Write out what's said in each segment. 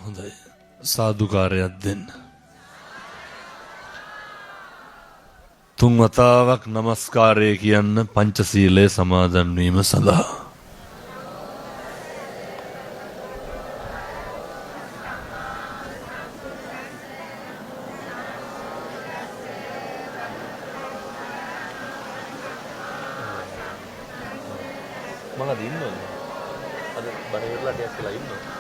හොඳයි. සාදුකාරයක් දෙන්න. තුන් වතාවක් නමස්කාරය කියන්න පංචශීලයේ සමාදන් වීම සඳහා. මම දින්නොත් අද බණේරලා ටිකක් කියලා ඉන්නවා.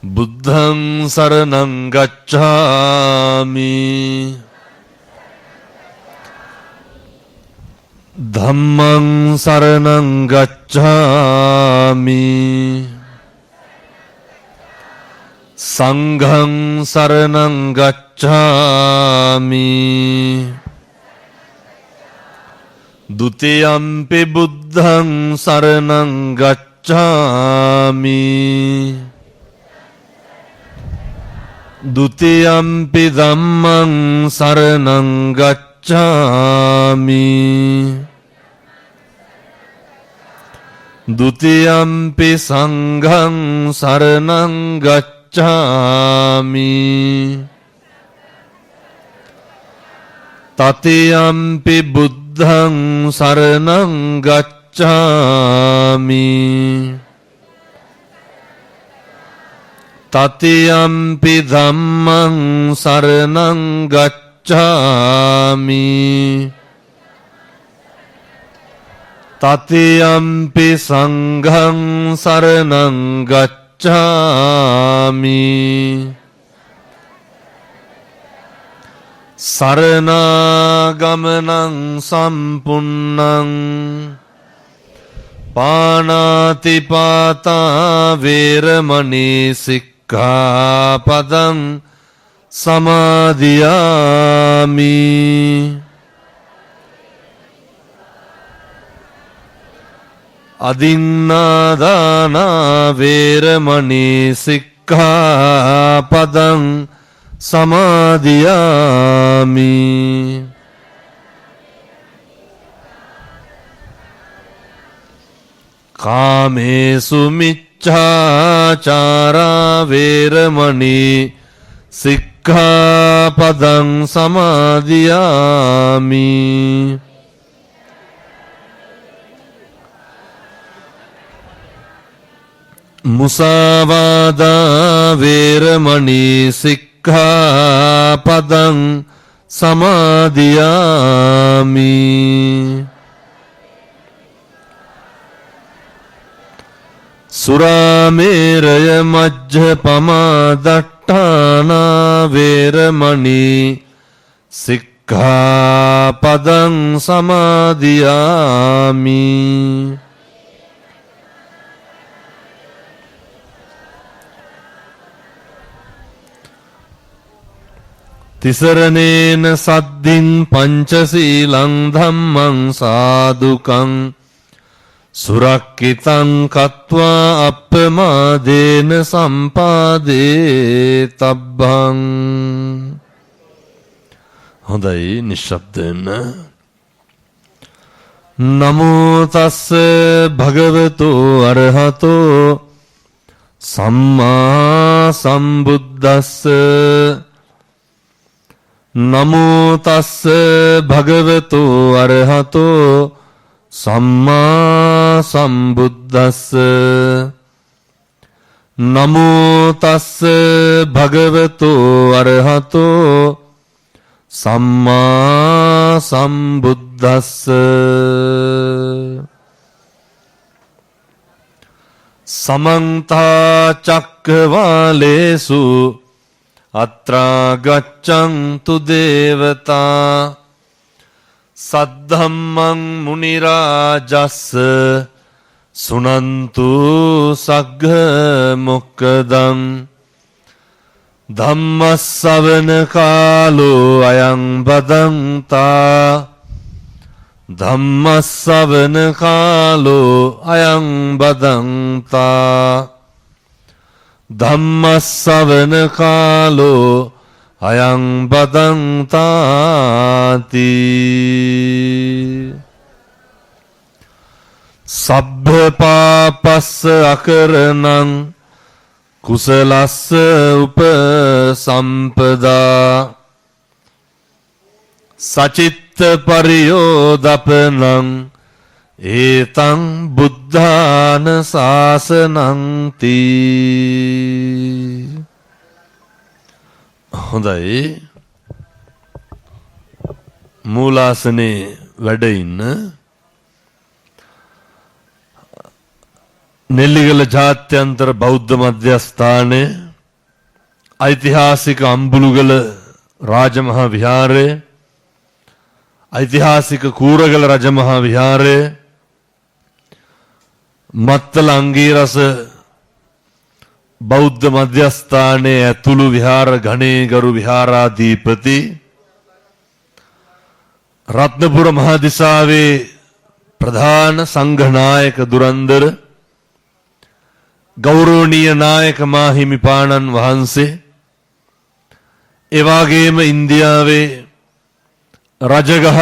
බුද්ධං සරණං ගච්ඡාමි ධම්මං සරණං ගච්ඡාමි සංඝං සරණං ගච්ඡාමි ဒုတိယံ පි බුද්ධං සරණං ගච්ඡාමි ဒုတိယံ පි ධම්මං සරණං ගච්ඡාමි ဒုတိယံ පි සංඝං සරණං ගච්ඡාමි တတိယံ පි බුද්ධං සරණං ගච්ඡාමි တတိယံ පි ධම්මං සරණං ගච්ඡාමි တတိယံ පි සංඝං සරණං ගච්ඡාමි สรณากมนังสัมปุณนังปานาติปาตาเวรมณีสิกขาปดังสมาธิยามิอดินนาดานาเวรมณีสิกขาปดังසමාදියාමි කාමේසු මිච්ඡාචාරා වේරමණී සික්ඛාපදං සමාදියාමි මුසාවාදා වේරමණී සික්ඛාපදං සමාදියාමි සුරාමේරය මජ්ජපමා දට්ඨානා වේරමණී සික්ඛාපදං සමාදියාමි තිසරණේන සද්ධින් පංචශීලං ධම්මං සාදුකං සුරක්කිතං කତ୍වා අප්පමාදේන සම්පාදේ තබ්බං හොඳයි නිශ්ශබ්දයෙන් නමෝ තස්ස භගවතු අරහතෝ සම්මා සම්බුද්දස්ස නමෝ තස්ස භගවතු අරහතෝ සම්මා සම්බුද්දස්ස නමෝ තස්ස භගවතු අරහතෝ සම්මා සම්බුද්දස්ස සමන්ත චක්කවාලේසු අත්‍රා ගච්ඡන්තු දේවතා සද්ධම්මං මුනි රාජස්ස සුනන්තු සග්ග මොක්ඛදං ධම්මස්සවන කාලෝ අයං බදන්තා ධම්මස්සවන කාලෝ අයං බදන්තා ධම්මස්සවන කාලෝ අයං බදන්තාති සබ්බ පාපස්ස අකරණං කුසලස්ස උපසම්පදා සචිත්ත පරියෝදපනං ඒතං බුද්ධාන ශාසනං තී. හොඳයි, මූලාසනේ වැඩ ඉන්න නෙල්ලිගල ජාත්‍යන්තර බෞද්ධ මධ්‍යස්ථානයේ ඓතිහාසික අම්බුලුගල රාජමහා විහාරය, ඓතිහාසික කූරගල රජමහා විහාරය, මත්තල අංගීරස බෞද්ධ මධ්‍යස්ථානයේ ඇතුළු විහාර ගණේ ගරු විහාරාධිපති, රත්නපුර මහදිසාවේ ප්‍රධාන සංඝ නායක දුරන්දර ගෞරවනීය නායක මාහිමිපාණන් වහන්සේ, එවාගේම ඉන්දියාවේ රජගහ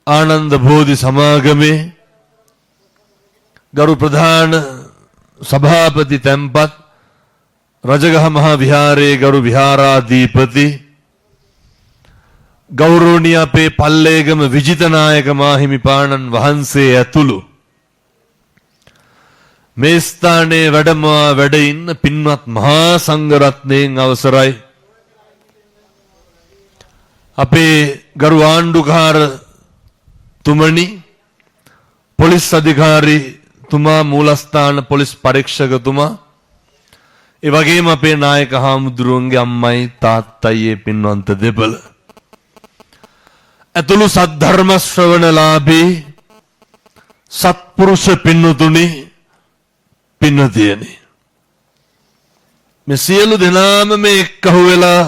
ආනන්ද බෝධි සමාගමේ ගරු ප්‍රධාන සභාපති තැන්පත් රජගහ මහා විහාරයේ ගරු විහාරාධිපති ගෞරවනීය අපේ පල්ලේගම විජිතනායක මාහිමිපාණන් වහන්සේ ඇතුළු මේ ස්ථානයේ වැඩ ඉන්න පින්වත් මහා සංඝරත්නයෙන් අවසරයි අපේ ගරු ආණ්ඩුකාර තුමනි, පොලිස් අධිකාරී තුමා, මූලස්ථාන පොලිස් පරීක්ෂකතුමා, ඒ වගේම අපේ නායක හාමුදුරුවන්ගේ අම්මයි තාත්තයි පින්වන්ත දෙපළ ඇතුළු සද්ධර්ම ශ්‍රවණලාභී සත්පුරුෂ පින්නතුනි, පින්නතියනි, මේ සියලු දෙනාම මේ එක්කහු වෙලා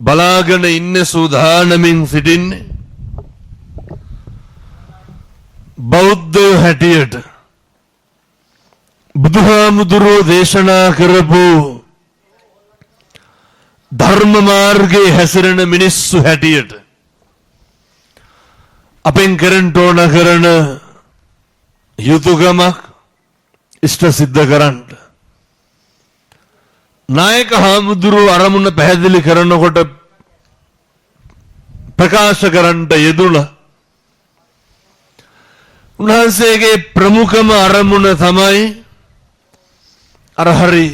බලාගෙන ඉන්න සූදානමින් සිටින්නේ බෞද්ධ හැටියට බුදුහාමුදුරුවෝ දේශනා කරපු ධර්ම මාර්ගයේ හැසිරෙන මිනිස්සු හැටියට අපෙන් කරන්ට ඕන කරන යුතුයකමක් ඉෂ්ට සිද්ධ කරන්න නායක හාමුදුරුවෝ අරමුණ පැහැදිලි කරනකොට ප්‍රකාශ කරන්නට යෙදුණා. උන්වහන්සේගේ ප්‍රමුඛම අරමුණ තමයි අර හරි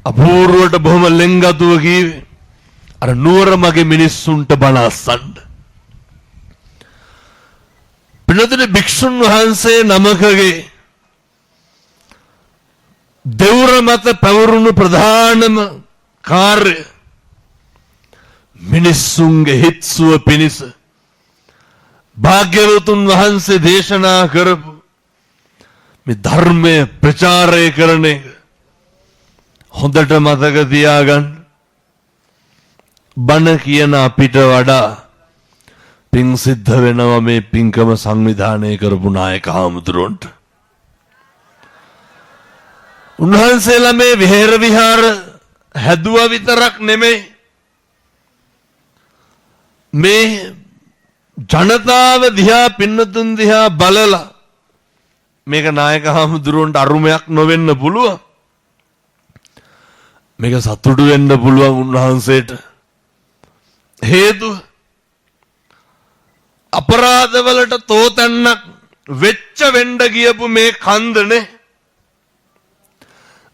අපූර්වට බොහොම ලෙන්ගතුව කීවේ අර නුවර මගේ මිනිස්සුන්ට බණ අස්සන්න. පින්නතුනි, භික්ෂුන් වහන්සේ නමකගේ දෙවුර මත පැවරුණු ප්‍රධානම කාර්ය මිනිස්සුන්ගේ හිත්සුව පිණිස භාග්‍යවතුන් වහන්සේ දේශනා කරපු මේ ධර්මය ප්‍රචාරය කරන එක. හොඳට මතක තියාගන්න, බණ කියන අපිට වඩා පින් සිද්ධ වෙනවා මේ පින්කම සංවිධානය කරපු නායක හාමුදුරුවන්ට. උන්වහන්සේලා මේ විහාර හැදුවා විතරක් නෙමෙයි, මේ ජනතාව දිහා, පින්නතුන් දිහා බලලා මේක නායක හාමුදුරුවන්ට අරුමයක් නොවෙන්න පුළුවන්, මේක සතුටු වෙන්න පුළුවන් උන්වහන්සේට. හේතුව අපරාධවලට තෝතැන්නක් වෙච්ච වෙන්න ගියපු මේ කන්දනේ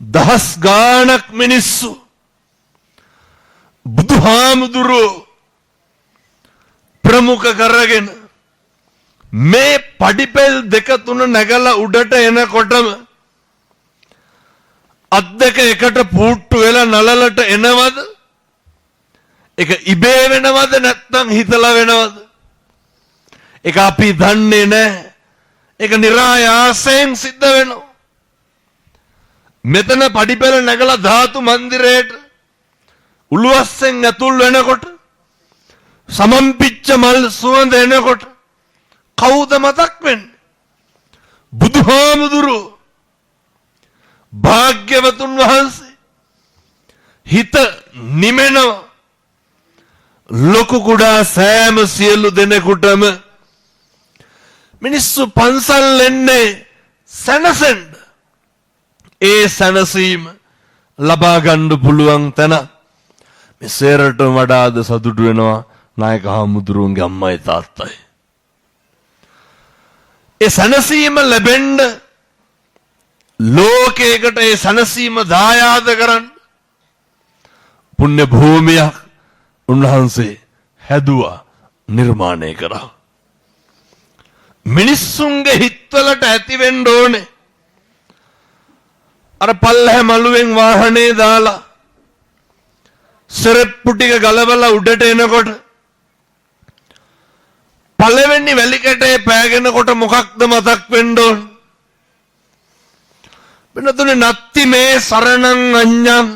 දහස් ගාණක් මිනිස්සු බුදුහාමුදුරුවෝ ප්‍රමුඛ කරගෙන මේ පඩිපෙල් දෙක තුන නැගලා උඩට එනකොටම අත් දෙක එකට පුට්ටු වෙලා නලලට එනවද? ඒක ඉබේ වෙනවද නැත්නම් හිතලා වෙනවද? ඒක අපි දන්නේ නැහැ. ඒක નિરાයාසයෙන් සිද්ධ වෙනවා. මෙතන පඩිපෙළ නැගලා ධාතු මන්දිරයට උළුවස්සෙන් ඇතුල් වෙනකොට සමම්පිච්ච මල් සුවඳ එනකොට කවුද මතක් වෙන්නේ? බුදුහාමුදුරුවෝ, භාග්‍යවතුන් වහන්සේ. හිත නිමෙනවා. ලොකු කුඩා සෑම සියලු දෙනෙකුටම මිනිස්සු පන්සල් එන්නේ සැනසෙන්න. ඒ සැනසීම ලබා ගන්න පුළුවන් තැන මෙසේරට වඩාද සතුටු වෙනවා නායක හාමුදුරුවන්ගේ අම්මයි තාත්තයි. ඒ සැනසීම ලැබෙන්න ලෝකයකට ඒ සැනසීම දායාද කරන්න පුණ්‍ය භූමියක් උන්වහන්සේ හැදුවා, නිර්මාණය කරා. මිනිස්සුන්ගේ හිත්වලට ඇති වෙන්න ඕනේ අර පල්ලැහැ මළුවෙන් වාහනේ දාලා සරප්පු ටික ගලවලා උඩට එනකොට පළවෙනි වැලි කැටේ පෑගෙනකොට මොකක්ද මතක් වෙන්න ඕන? වෙනතුනේ නත්ති මේ සරණං අඤ්ඤං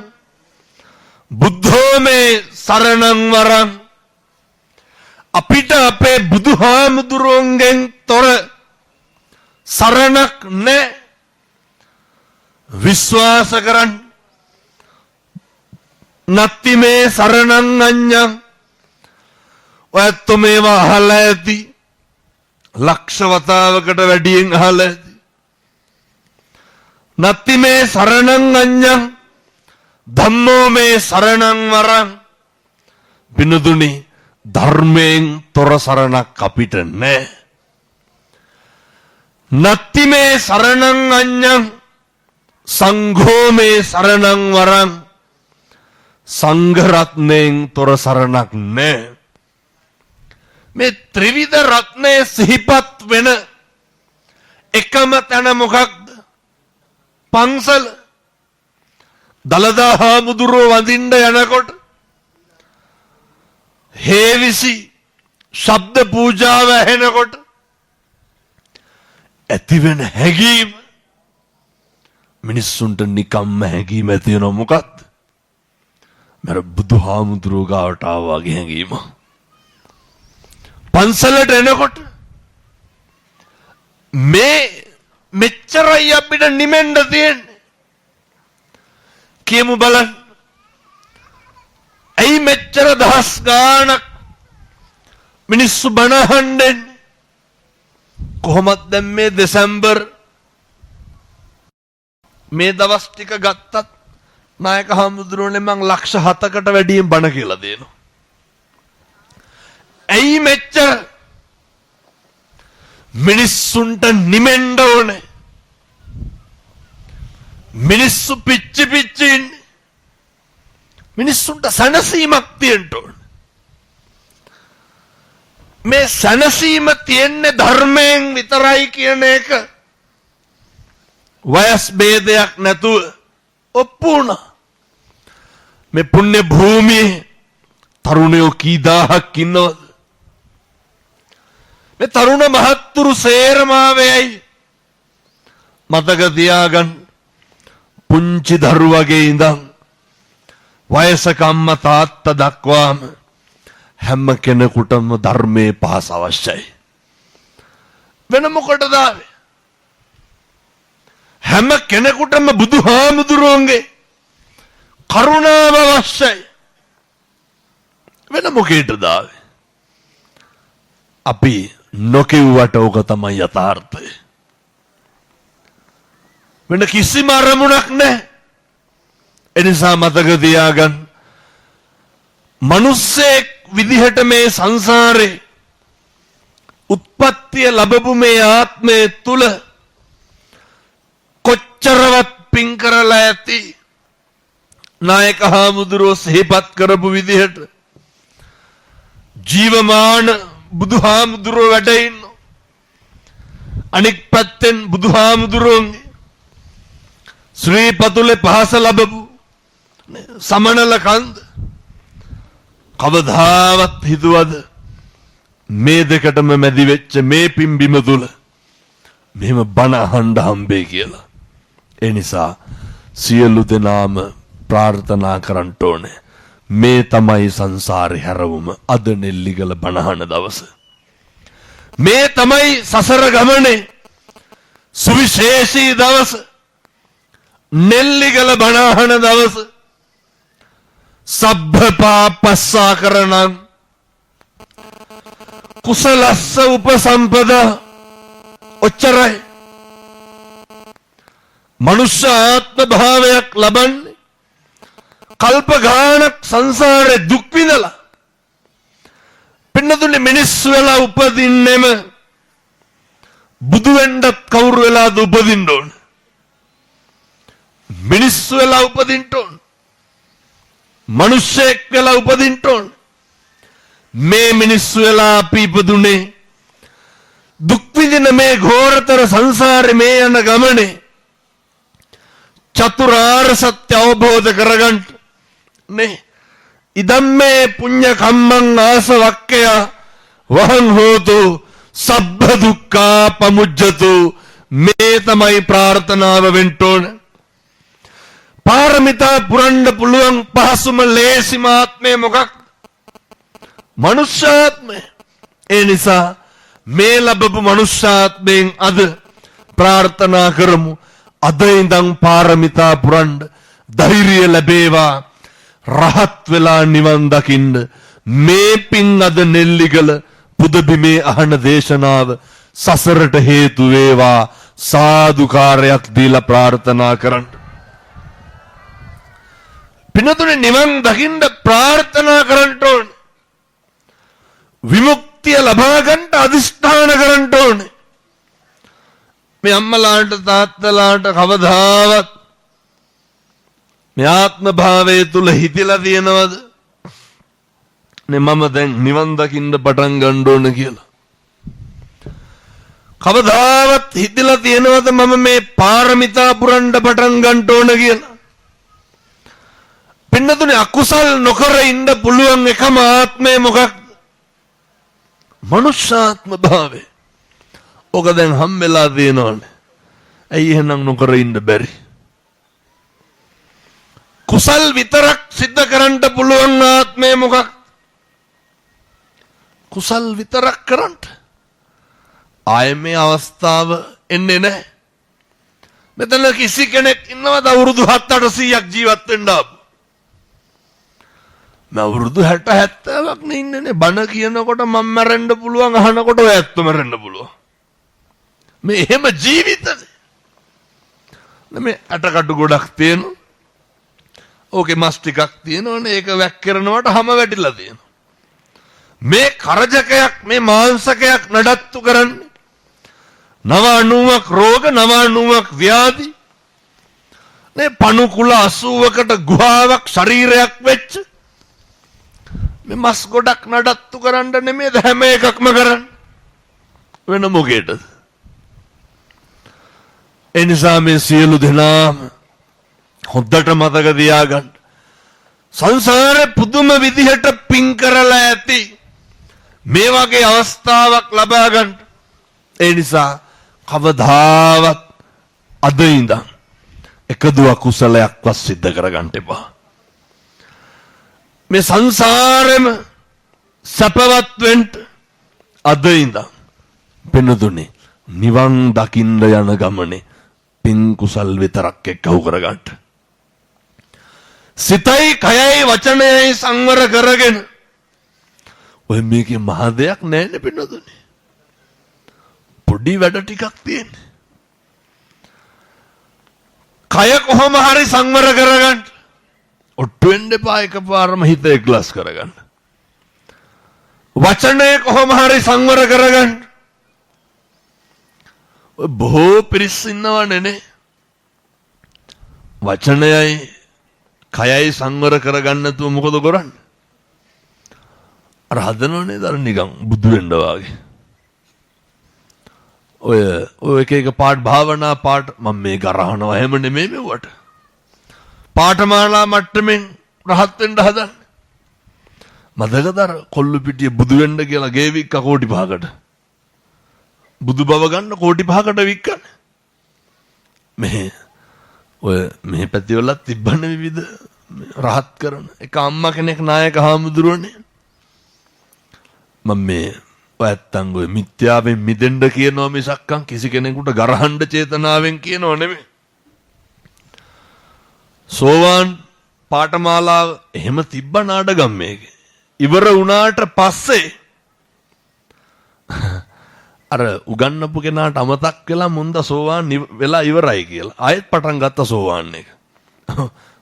බුද්ධෝ මේ සරණං වරං. අපිට අපේ බුදුහාමුදුරුවන්ගෙන් තොර සරණක් නැහැ. විශ්වාස කරන්න. නත්ති මේ සරණං අඤ්ඤං. ඔයත් මේවා අහලා ඇති. ලක්ෂ වතාවකට වැඩියෙන් අහලා ඇති. නත්ති මේ සරණං අඤ්ඤං ධම්මෝ මේ සරණං වරං. බිනදුනි ධර්මයෙන් තොර සරණක් අපිට නැහැ. නත්ති මේ සරණං අඤ්ඤං සංඝෝ මේ සරණං වරං. සංඝ රත්නයෙන් තොර සරණක් නැහැ. මේ ත්‍රිවිධ රත්නයේ සිහිපත් වෙන එකම තැන මොකක්ද? පන්සල. දලදා හාමුදුරුවෝ වඳින්න යනකොට හේවිසි ශබ්ද පූජාව ඇහෙනකොට ඇතිවෙන හැඟීම මිනිස්සුන්ට නිකම්ම හැඟීම ඇති වෙනවා. මොකක්ද? මර බුදුහාමුදුරුවෝ ගාවට ආවා වගේ හැඟීම. පන්සලට එනකොට මේ මෙච්චරයි අපිට නිමෙන්න තියෙන්නේ. කියමු බලන්න. ඇයි මෙච්චර දහස් ගාණක් මිනිස්සු බණ අහන්නේ? කොහොමද දැන් මේ දෙසැම්බර් මේ දවස් ටික ගත්තත් නායක හාමුදුරුවනේ මං ලක්ෂ 7කට වැඩියෙන් බණ කියලා දෙනවා. ඇයි මෙච්චර මිනිස්සුන්ට නිමෙන්න ඕනේ? මිනිස්සු පිච්චි පිච්චි ඉන්නේ. මිනිස්සුන්ට සැනසීමක් තියෙන්න ඕනේ. මේ සැනසීම තියෙන්නේ ධර්මයෙන් විතරයි කියන එක වයස් ભેදයක් නැතුව ඔප්පු වුණා. මේ පුණ්‍ය භූමියේ තරුණයෝ කී දහයක් ඉන්නවද? මේ තරුණ මහත්තුරු සේරම ආවේයි. මතක තියාගන්න. පුංචි දරුවගේ ඉඳන් වයසක අම්මා තාත්තා දක්වාම හැම කෙනෙකුටම ධර්මයේ පහස අවශ්‍යයි. වෙන මොකටද ආවේ? හැම කෙනෙකුටම බුදුහාමුදුරුවන්ගේ කරුණාව අවශ්‍යයි. වෙන මොකේටද ආවේ? අපි නොකියුවට ඕක තමයි යථාර්ථය. වෙන කිසිම අරමුණක් නැහැ. එනිසා මතක තියාගන්න. මිනිස්සෙක් විදිහට මේ සංසාරේ උත්පත්තිය ලැබපු මේ ආත්මය තුල කොච්චරවත් පින් කරලා ඇති. නායක හාමුදුරුවෝ සිහිපත් කරපු විදිහට ජීවමාන බුදුහාමුදුරුවෝ වැඩ ඉන්නවා. අනික් පැත්තෙන් බුදුහාමුදුරුවෝගේ ශ්‍රී පතුලේ පහස ලැබපු සමනල කන්ද කවදාවත් හිතුවද මේ දෙකටම මැදි වෙච්ච මේ පිම්බිම තුල මෙහෙම බණ අහන්න හම්බෙයි කියලා. ඒ නිසා සියලු දෙනාම ප්‍රාර්ථනා කරන්න ඕනේ. මේ තමයි සංසාරේ හැරවුම. අද නෙල්ලිගල බණහන දවස. මේ තමයි සසර ගමනේ සුවිශේෂී දවස. නෙල්ලිගල බණහන දවස. සබ්බ පාපස්සා කරණං කුසලස්ස උපසම්පදා ඔච්චරයි. මනුෂ්‍ය ආත්ම භාවයක් ලබන්නේ කල්ප ගානක් සංසාරේ දුක් විඳලා පින්නතුනේ මිනිස්සු වෙලා උපදින්නෙම බුදු වෙන්නත් කවුරු වෙලාද උපදින්න ඕන? මිනිස්සු වෙලා උපදින්න ඕන. මනුෂ්‍යෙක් වෙලා උපදින්න ඕන. මේ මිනිස්සු වෙලා අපි ඉපදුනේ දුක් විඳින මේ ඝෝරතර සංසාරේ මේ යන ගමනේ චතුරාර්ය සත්‍ය අවබෝධ කරගන්න නේ. ඉදම්මේ පුඤ්ඤ කම්මං ආසවක්කය වහං හෝතු සබ්බ දුක්ඛා පමුජ්ජතු. මේ තමයි ප්‍රාර්ථනාව වෙන්න ඕන. පාරමිතා පුරන්න පුළුවන් පහසුම ලේසිම ආත්මය මොකක්ද? මනුෂ්‍යාත්මය. ඒ නිසා මේ ලැබපු මනුෂ්‍යාත්මයෙන් අද ප්‍රාර්ථනා කරමු. අද ඉඳන් පාරමිතා පුරන්න ධෛර්යය ලැබේවා. රහත් වෙලා නිවන් දකින්න මේ පින් අද නෙල්ලිගල පුදබිමේ අහන දේශනාව සසරට හේතු වේවා. සාදුකාරයක් දීලා ප්‍රාර්ථනා කරන්න. පින්නතුනේ නිවන් දකින්න ප්‍රාර්ථනා කරන්න ඕන. විමුක්තිය ලබා ගන්න අදිෂ්ඨාන කරන්න ඕනේ. මේ අම්මලාට තාත්තලාට කවදාවත් මේ ආත්ම භාවයේ තුල හිතලා තියෙනවද නේ මම දැන් නිවන් දකින්න පටන් ගන්න ඕන කියලා? කවදාවත් හිතලා තියෙනවද මම මේ පාරමිතා පුරන්න පටන් ගන්න ඕන කියලා? පින්නතුනේ අකුසල් නොකර ඉන්න පුළුවන් එකම ආත්මය මොකක්ද? මනුෂ්‍යාත්ම භාවය. ඔක දැන් හම්බෙලා තියෙනවනේ. ඇයි එහෙනම් නොකර ඉන්න බැරි? කුසල් විතරක් සිද්ධ කරන්න පුළුවන් ආත්මය මොකක්ද? කුසල් විතරක් කරන්න. ආයේ මේ අවස්ථාව එන්නේ නැහැ. මෙතන කිසි කෙනෙක් ඉන්නවද අවුරුදු 7-800ක් ජීවත් වෙන්න ආපු? මම අවුරුදු 60-70ක් නේ ඉන්නනේ. බණ කියනකොට මම මැරෙන්න පුළුවන්, අහනකොට ඔය ඇත්ත මැරෙන්න පුළුවන්. මේ එහෙම ජීවිතනේ. මේ අටකටු ගොඩක් තියෙනවා. ඕකේ මස් ටිකක් තියෙනවනේ. ඒක වැක් කරනවට හැම වැටිලා තියෙනවා. මේ කරජකයක්, මේ මාංශකයක් නඩත්තු කරන්නේ 99ක් රෝග, 99ක් ව්‍යාධි. මේ පණු කුල 80කට ගුහාවක් ශරීරයක් වෙච්ච මේ මස් ගොඩක් නඩත්තු කරන්න නෙමෙයි හැම එකක්ම කරන්නේ. වෙන මොකේද? ඒ නිසා මේ සියලු දෙනාම හොද්දට මතක තියාගන්න. සංසාරේ පුදුම විදිහට පින් කරලා ඇති මේ වගේ අවස්ථාවක් ලබා ගන්න. ඒ නිසා කවදාවත් අද ඉඳන් එකදු අකුසලයක්වත් සිද්ධ කරගන්න එපා. මේ සංසාරෙම සපවත් වෙන්න අද ඉඳන් පින්නතුනේ නිවන් දකින්න යන ගමනේ පින් කුසල් විතරක් එක්කව කරගන්න. සිතයි කයයි වචනයයි සංවර කරගෙන ඔය මේකේ මහ දෙයක් නැහැ පින්නතුනේ. පොඩි වැඩ ටිකක් තියෙන්නේ. කය කොහොම හරි සංවර කරගන්න. ඔට්ටු වෙන්න එපා එකපාරම හිත එක්ලස් කරගන්න. වචනය කොහොම හරි සංවර කරගන්න. බොහෝ පිරිස් ඉන්නවනේ නේ. වචනයයි කයයි සංවර කරගන්න නැතුව මොකද කරන්නේ? අර හදනවනේ දර නිකන් බුදු වෙන්න වාගේ. ඔය එක පාට භාවනා පාට මම මේ ගරහනවා එහෙම නෙමෙයි මෙවට. පාඨමාලා මට්ටමින් රහත් වෙන්න හදන්නේ. මදකදර කොල්ලු පිටිය බුදු වෙන්න කියලා ගේ වික්ක කෝටි 5කට. බුදු බව ගන්න කෝටි 5කට වික්කනේ. මේ පැතිවලත් තිබ්බනේ විවිධ රහත් කරන. එක අම්මා කෙනෙක් නායක හාමුදුරුවනේ. මම මේ ඔයත්තන් ඔය මිත්‍යාවෙන් මිදෙන්න කියනවා මිසක්කම් කිසි කෙනෙකුට ගරහන්න චේතනාවෙන් කියනව නෙමෙයි. සෝවාන් පාඨමාලාව එහෙම තිබ්බ නාටකම් මේකේ. ඉවර වුණාට පස්සේ අර උගන්නපු කෙනාට අමතක් වෙලා මුන්ද සෝවාන් වෙලා ඉවරයි කියලා. ආයෙත් පටන් ගත්ත සෝවාන් එක.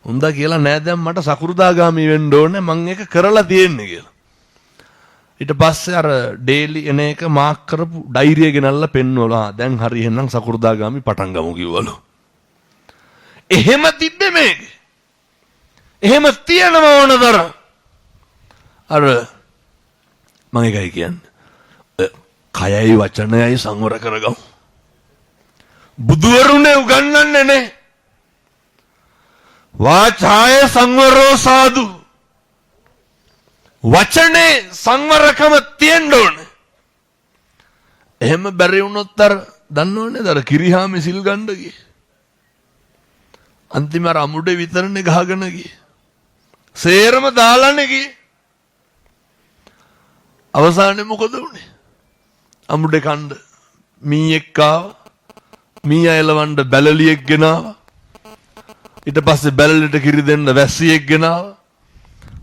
උන්ද කියලා නෑ දැන් මට සකුරුදාගාමි වෙන්න ඕනේ මං ඒක කරලා තියෙන්නේ කියලා. ඊට පස්සේ අර ඩේලි එන එක මාක් කරපු ඩයිරිය ගෙනල්ලා පෙන්වලා දැන් හරි එහෙනම් සකුරුදාගාමි පටන් ගමු කිව්වලු. එහෙම තිබ්බේ මේක. එහෙම තියනව ඕනතර. අර මම එකයි කියන්නේ. කයයි වචනයයි සංවර කරගමු. බුදුවරුනේ උගන්වන්නේ නේ. වාචාය සංවරෝ සාදු. වචනේ සංවරකම තියෙන්න ඕනේ. එහෙම බැරි වුණොත් අර දන්නවනේ අර කිරිහාමි සිල් ගන්න ගියේ. අන්තිම අර අමුඩේ විතරනේ ගහගෙන ගියේ. සේරම දාලානේ ගියේ. අවසානයේ මොකද වුනේ? අමුඩේ කණ්ඩ මීයක් ආවා. මීයා එලවන්න බැලලියෙක් ගෙනාවා. ඊට පස්සේ බැලලියට කිරි දෙන්න වැස්සියෙක් ගෙනාවා.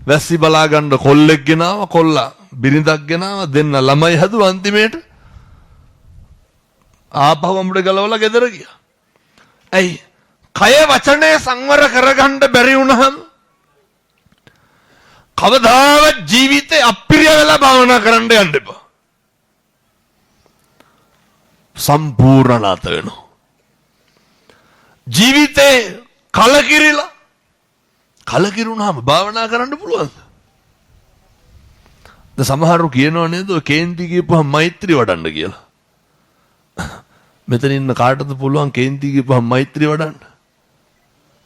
වැස්සි බලා ගන්න කොල්ලෙක් ගෙනාවා. කොල්ලා බිරිඳක් ගෙනාවා. දෙන්න ළමයි හැදුවා. අන්තිමේට ආපහු අමුඩේ ගලවලා ගෙදර ගියා. ඇයි? කය වචනේ සංවර කරගන්න බැරි වුණාම කවදාවත් ජීවිතේ අප්‍රිය වෙලා භාවනා කරන්න යන්න එපා. සම්පූර්ණ නැත වෙනවා. ජීවිතේ කලකිරුණාම භාවනා කරන්න පුළුවන්ද? සමහරව කියනව නේද කේන්ති කියපුවම මෛත්‍රී වඩන්න කියලා. මෙතන ඉන්න කාටද පුළුවන් කේන්ති කියපුවම මෛත්‍රී වඩන්න?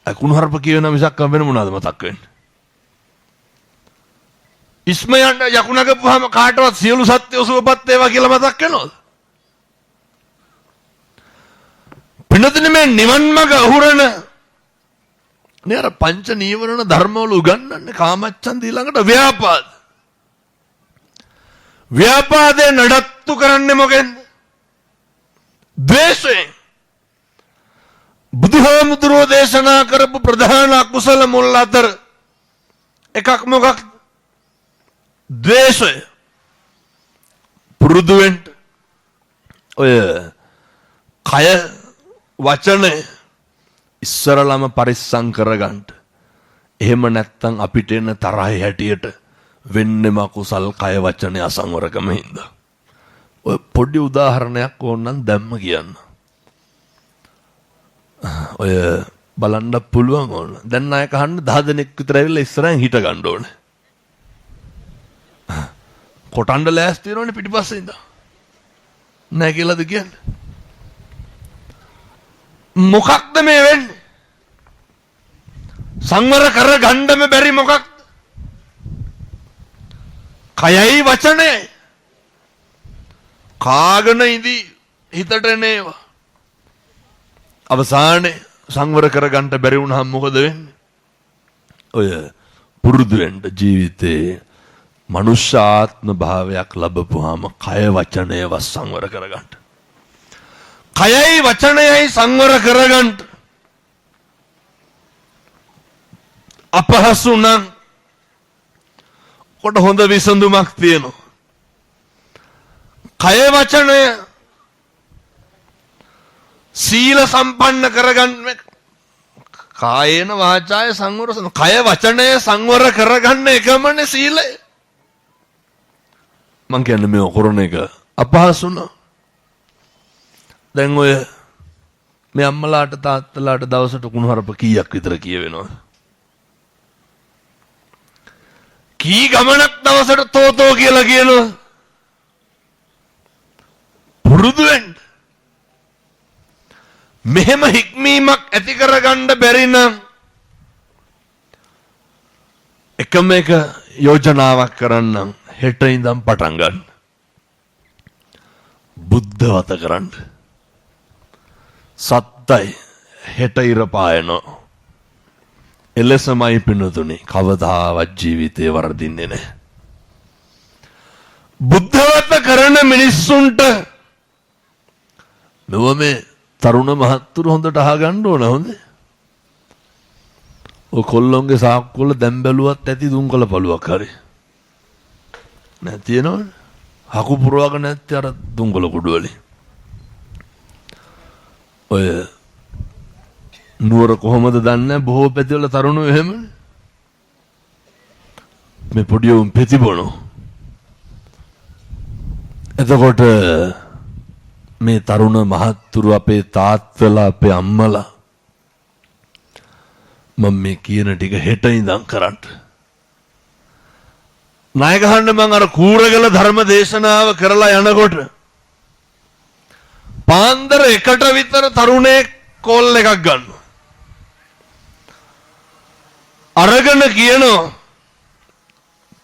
අකුණුහරුප කියන මිසක් වෙන මොනවද මතක් වෙන්නේ? ඉස්මයන් යකුණගපුවාම කාටවත් සියලු සත්‍යෝ සුවපත් වේවා කියලා මතක් වෙනවද? පින්නතුනේ මේ නිවන් මඟ අහුරන නේ අර පංච නීවරණ ධර්මවල උගන්වන්නේ කාමච්ඡන්ද ඊළඟට ව්‍යාපාද. ව්‍යාපාදේ නඩත්තු කරන්නේ මොකෙන්ද? ද්වේෂයෙන්. බුදුහාමුදුරෝ දේශනා කරපු ප්‍රධාන අකුසල මුල් අතර එකක් මොකක්ද? ද්වේෂය. පුරුදු වෙන්න ඔය කය වචනේ ඉස්සරලම පරිස්සම් කරගන්න. එහෙම නැත්තම් අපිට එන තරහේ හැටියට වෙන්නේම කුසල් කය වචනේ අසංවරකම හින්දා. ඔය පොඩි උදාහරණයක් ඕනනම් දැම්ම කියන්න. ඔය බලන්න පුළුවන් ඕන. දැන් නායක අහන්න 10 දෙනෙක් විතර ඇවිල්ලා ඉස්සරහින් හිට ගන්න ඕනේ. කොටන්න ලෑස්ති වෙනවනේ පිටිපස්සේ ඉඳන්. නැහැ කියලාද කියන්නේ? මොකක්ද මේ වෙන්නේ? සංවර කරගන්නම බැරි මොකක්ද? කයයි වචනයයි. කාගෙන ඉඳි හිතට එනේවා. අවසානයේ සංවර කරගන්න බැරි වුණාම මොකද වෙන්නේ? ඔය පුරුදු වෙන්න ජීවිතේ මනුෂ්‍ය ආත්ම භාවයක් ලැබපුවාම කය වචනය සංවර කරගන්න. කයයි වචනයයි සංවර කරගන්න. අපහසු නම් කොට හොඳ විසඳුමක් තියෙනවා. කය වචනය සීල සම්පන්න කරගන්න. කායේන වාචාය සංවර. කය වචනය සංවර කරගන්න එකමනේ සීලය. මං කියන්නේ මේ කරන එක අපහසු නෝ. දැන් ඔය මේ අම්මලාට තාත්තලාට දවසට කුණුහරුප කීයක් විතර කියවෙනවද? කී ගමනක් දවසට තෝතෝ කියලා කියනවා. පුරුදු වෙන්න. මෙහෙම හික්මීමක් ඇති කරගන්න බැරි නම් එකම එක යෝජනාවක් කරන්නම්. හෙට ඉඳන් පටන් ගන්න. බුද්ධවත කරන්න. සත්තයි හෙට ඉර පායනවා. එලෙසමයි පින්නතුනි කවදාවත් ජීවිතේ වරදින්නේ නැහැ. බුද්ධවත කරන මිනිස්සුන්ට මෙව මේ තරුණ මහත්තුරු හොඳට අහගන්න ඕන හොඳේ. ඔය කොල්ලොන්ගේ සාක්කුවල දැන් බැලුවත් ඇති දුම්කල පළුවක් හරි. නැතිනවනේ. හකු පුරවගෙන නැත්තේ අර දුංගල කුඩුවලේ. ඔය නුවර කොහොමද දන්නේ බොහෝ පැතිවල තරුණයෝ එහෙමනේ. මේ පොඩි උන් පෙතිබොනෝ. එතකොට මේ තරුණ මහත්තුරු අපේ තාත්තලා අපේ අම්මලා මම මේ කියන ටික හෙට ඉඳන් කරන්න. ණය ගහන්න මම අර කූරගල ධර්ම දේශනාව කරලා යනකොට පාන්දර 1ට විතර තරුණයෙක් කෝල් එකක් ගන්නවා. අරගෙන කියනවා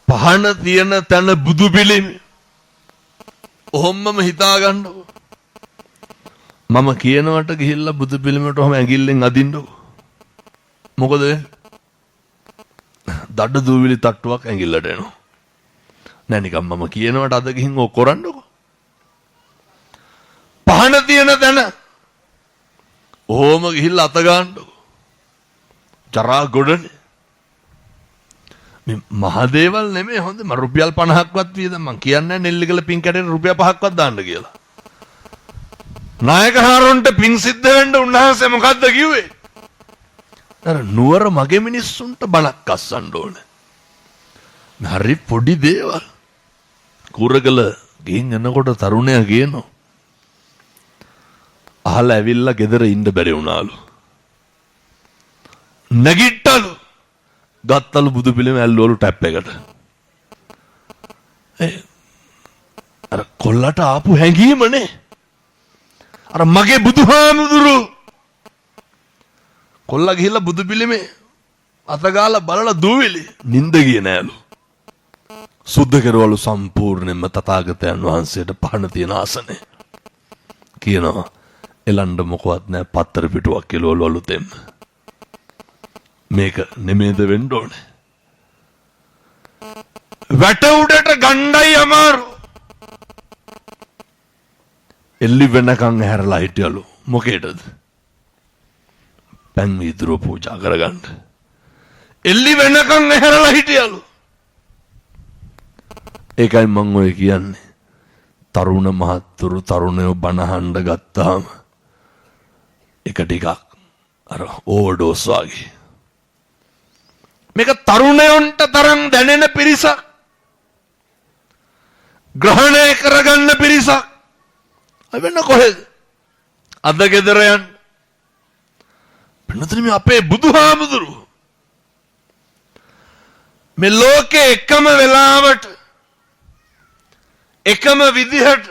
පහන තියෙන තැන බුදු පිළිම. ඔහොමම හිතා ගන්නකො. මම කියනවට ගිහිල්ලා බුදු පිළිමයට ඔහම ඇඟිල්ලෙන් අදින්නකො. මොකද දඩ දූවිලි තට්ටුවක් ඇඟිල්ලට එනවා. නෑ නිකන් මම කියනවට අද ගිහින් ඕක කරන්නකො. පහන තියෙන තැන ඔහොම ගිහිල්ලා අත ගන්නකො. ජරා ගොඩනේ. මේ මහ දේවල් නෙමෙයි හොඳ මම රුපියල් 50ක්වත් වියදම් මං කියන්නේ නෙල්ලිගල පින් කැටේට රුපියල් 5ක්වත් දාන්න කියලා. නායකහරුන්ට පින් සිද්ධ වෙන්න උන්වහන්සේ මොකද්ද කිව්වේ? අර නුවර මගේ මිනිස්සුන්ට බණක් අස්සන්න ඕනේ. හරි පොඩි දේවල්. කුරගල ගිහින් යනකොට තරුණයා කියනවා. අහලා ඇවිල්ලා ගෙදර ඉන්න බැරි වුණාලු. නැගිට්ටලු. ගත්තලු බුදු පිළිම ඇල්ලුවලු ටැප් එකට. අර කොල්ලට ආපු හැඟීමනේ. අර මගේ බුදුහාමුදුරු කොල්ලා ගිහිල්ලා බුදු පිළිමේ අතගාලා බලලා දූවිලි නිින්ද ගියේ නෑලු. සුද්ධ කරවලු සම්පූර්ණයෙන්ම තථාගතයන් වහන්සේට පහන තියෙන ආසනේ. කියනවා එලන්න මොකවත් නෑ පත්තර පිටුවක් කෙලවලු අලුතෙන්. මේක නෙමෙයිද වෙන්න ඕනේ. වැට උඩට ගණ්ඩයි අමාරු. එල්ලි වෙනකන් හැරලා හිටියලු. මොකේටද? පන් වීදුරුව පූජා කරගන්න. එල්ලි වෙනකන් හැරලා හිටියලු. ඒකයි මම ඔය කියන්නේ. තරුණ මහත්තුරු තරුණයෝ බනහඬ ගත්තාම එක ටිකක් අර ඕවර්ඩෝස් වගේ. මේක තරුණයන්ට තරම් දැනෙන පිරිසක්. ග්‍රහණය කරගන්න පිරිසක්. වෙන කොහෙද? අද ගෙදර යන්න. වෙනතන මේ අපේ බුදුහාමුදුරු මේ ලෝකේ එකම වෙලාවට එකම විදිහට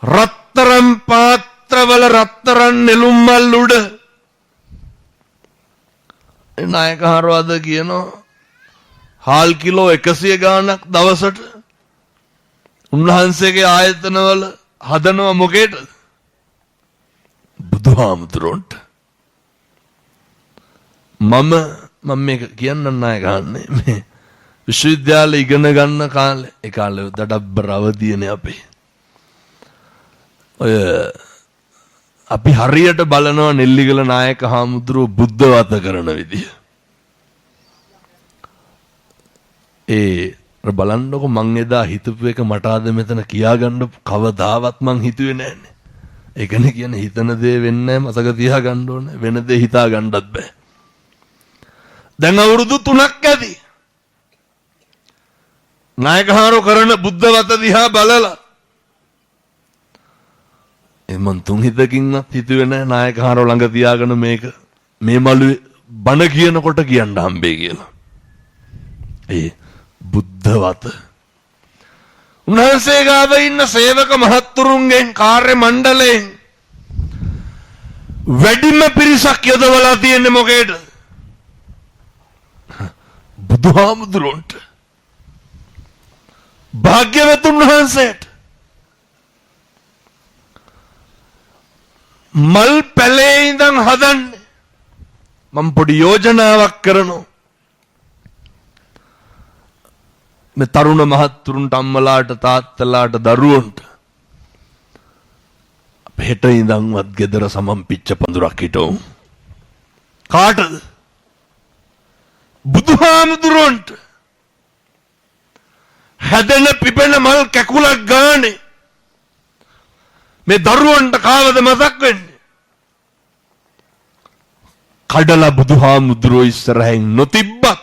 රත්තරන් පාත්‍රවල රත්තරන් නෙළුම් මල් උඩ නායකහරු අද කියනවා හාල් කිලෝ 100 ගාණක් දවසට උන්වහන්සේගේ ආයතනවල හදනවා මොකේද? බුදුහාමුදුරන්ට. මම මේක කියන්න නායකහන්නේ මේ විශ්වවිද්‍යාලේ ඉගෙන ගන්න කාලේ ඒ කාලේ දඩබ්බර අවදියනේ අපේ. ඔය අපි හරියට බලනවා නෙල්ලිගල නායක හාමුදුරුව බුද්ධ වත කරන විදිය. බලන්නකො මං එදා හිතපු එක මට අද මෙතන කියාගන්න කවදාවත් මං හිතුවේ නෑනේ. ඒකනේ කියන්නේ හිතන දේ වෙන්නේ නැහැ මතක තියාගන්න ඕනේ. වෙන දේ හිතා ගන්නත් බෑ. දැන් අවුරුදු 3ක් ඇති. නායකහාරෝ කරන බුද්ධ වත දිහා බලලා මන් තුන් හිතකින්වත් හිතුවේ නැහැ නායකහාරෝ ළඟ තියාගෙන මේක මේ මළුවේ බණ කියනකොට කියන්න හම්බෙයි කියලා. බුද්ධ වත. උන්වහන්සේ ගාව ඉන්න සේවක මහත්තුරුන්ගෙන් කාර්ය මණ්ඩලයෙන් වැඩිම පිරිසක් යොදවලා තියෙන්නේ මොකේද? බුදුහාමුදුරන්ට. භාග්‍යවතුන් වහන්සේට. මල් පැලේ ඉඳන් හදන්නේ. මම පොඩි යෝජනාවක් කරනවා. මේ තරුණ මහත්තුරුන්ට අම්මලාට තාත්තලාට දරුවන්ට හෙට ඉඳන්වත් ගෙදර සමම් පිච්ච පඳුරක් හිටවමු. කාටද? බුදුහාමුදුරන්ට. හැදෙන පිපෙන මල් කැකුලක් ගානේ මේ දරුවන්ට කාවද මතක් වෙන්නේ? කඩලා බුදුහාමුදුරුවෝ ඉස්සරහින් නොතිබ්බත්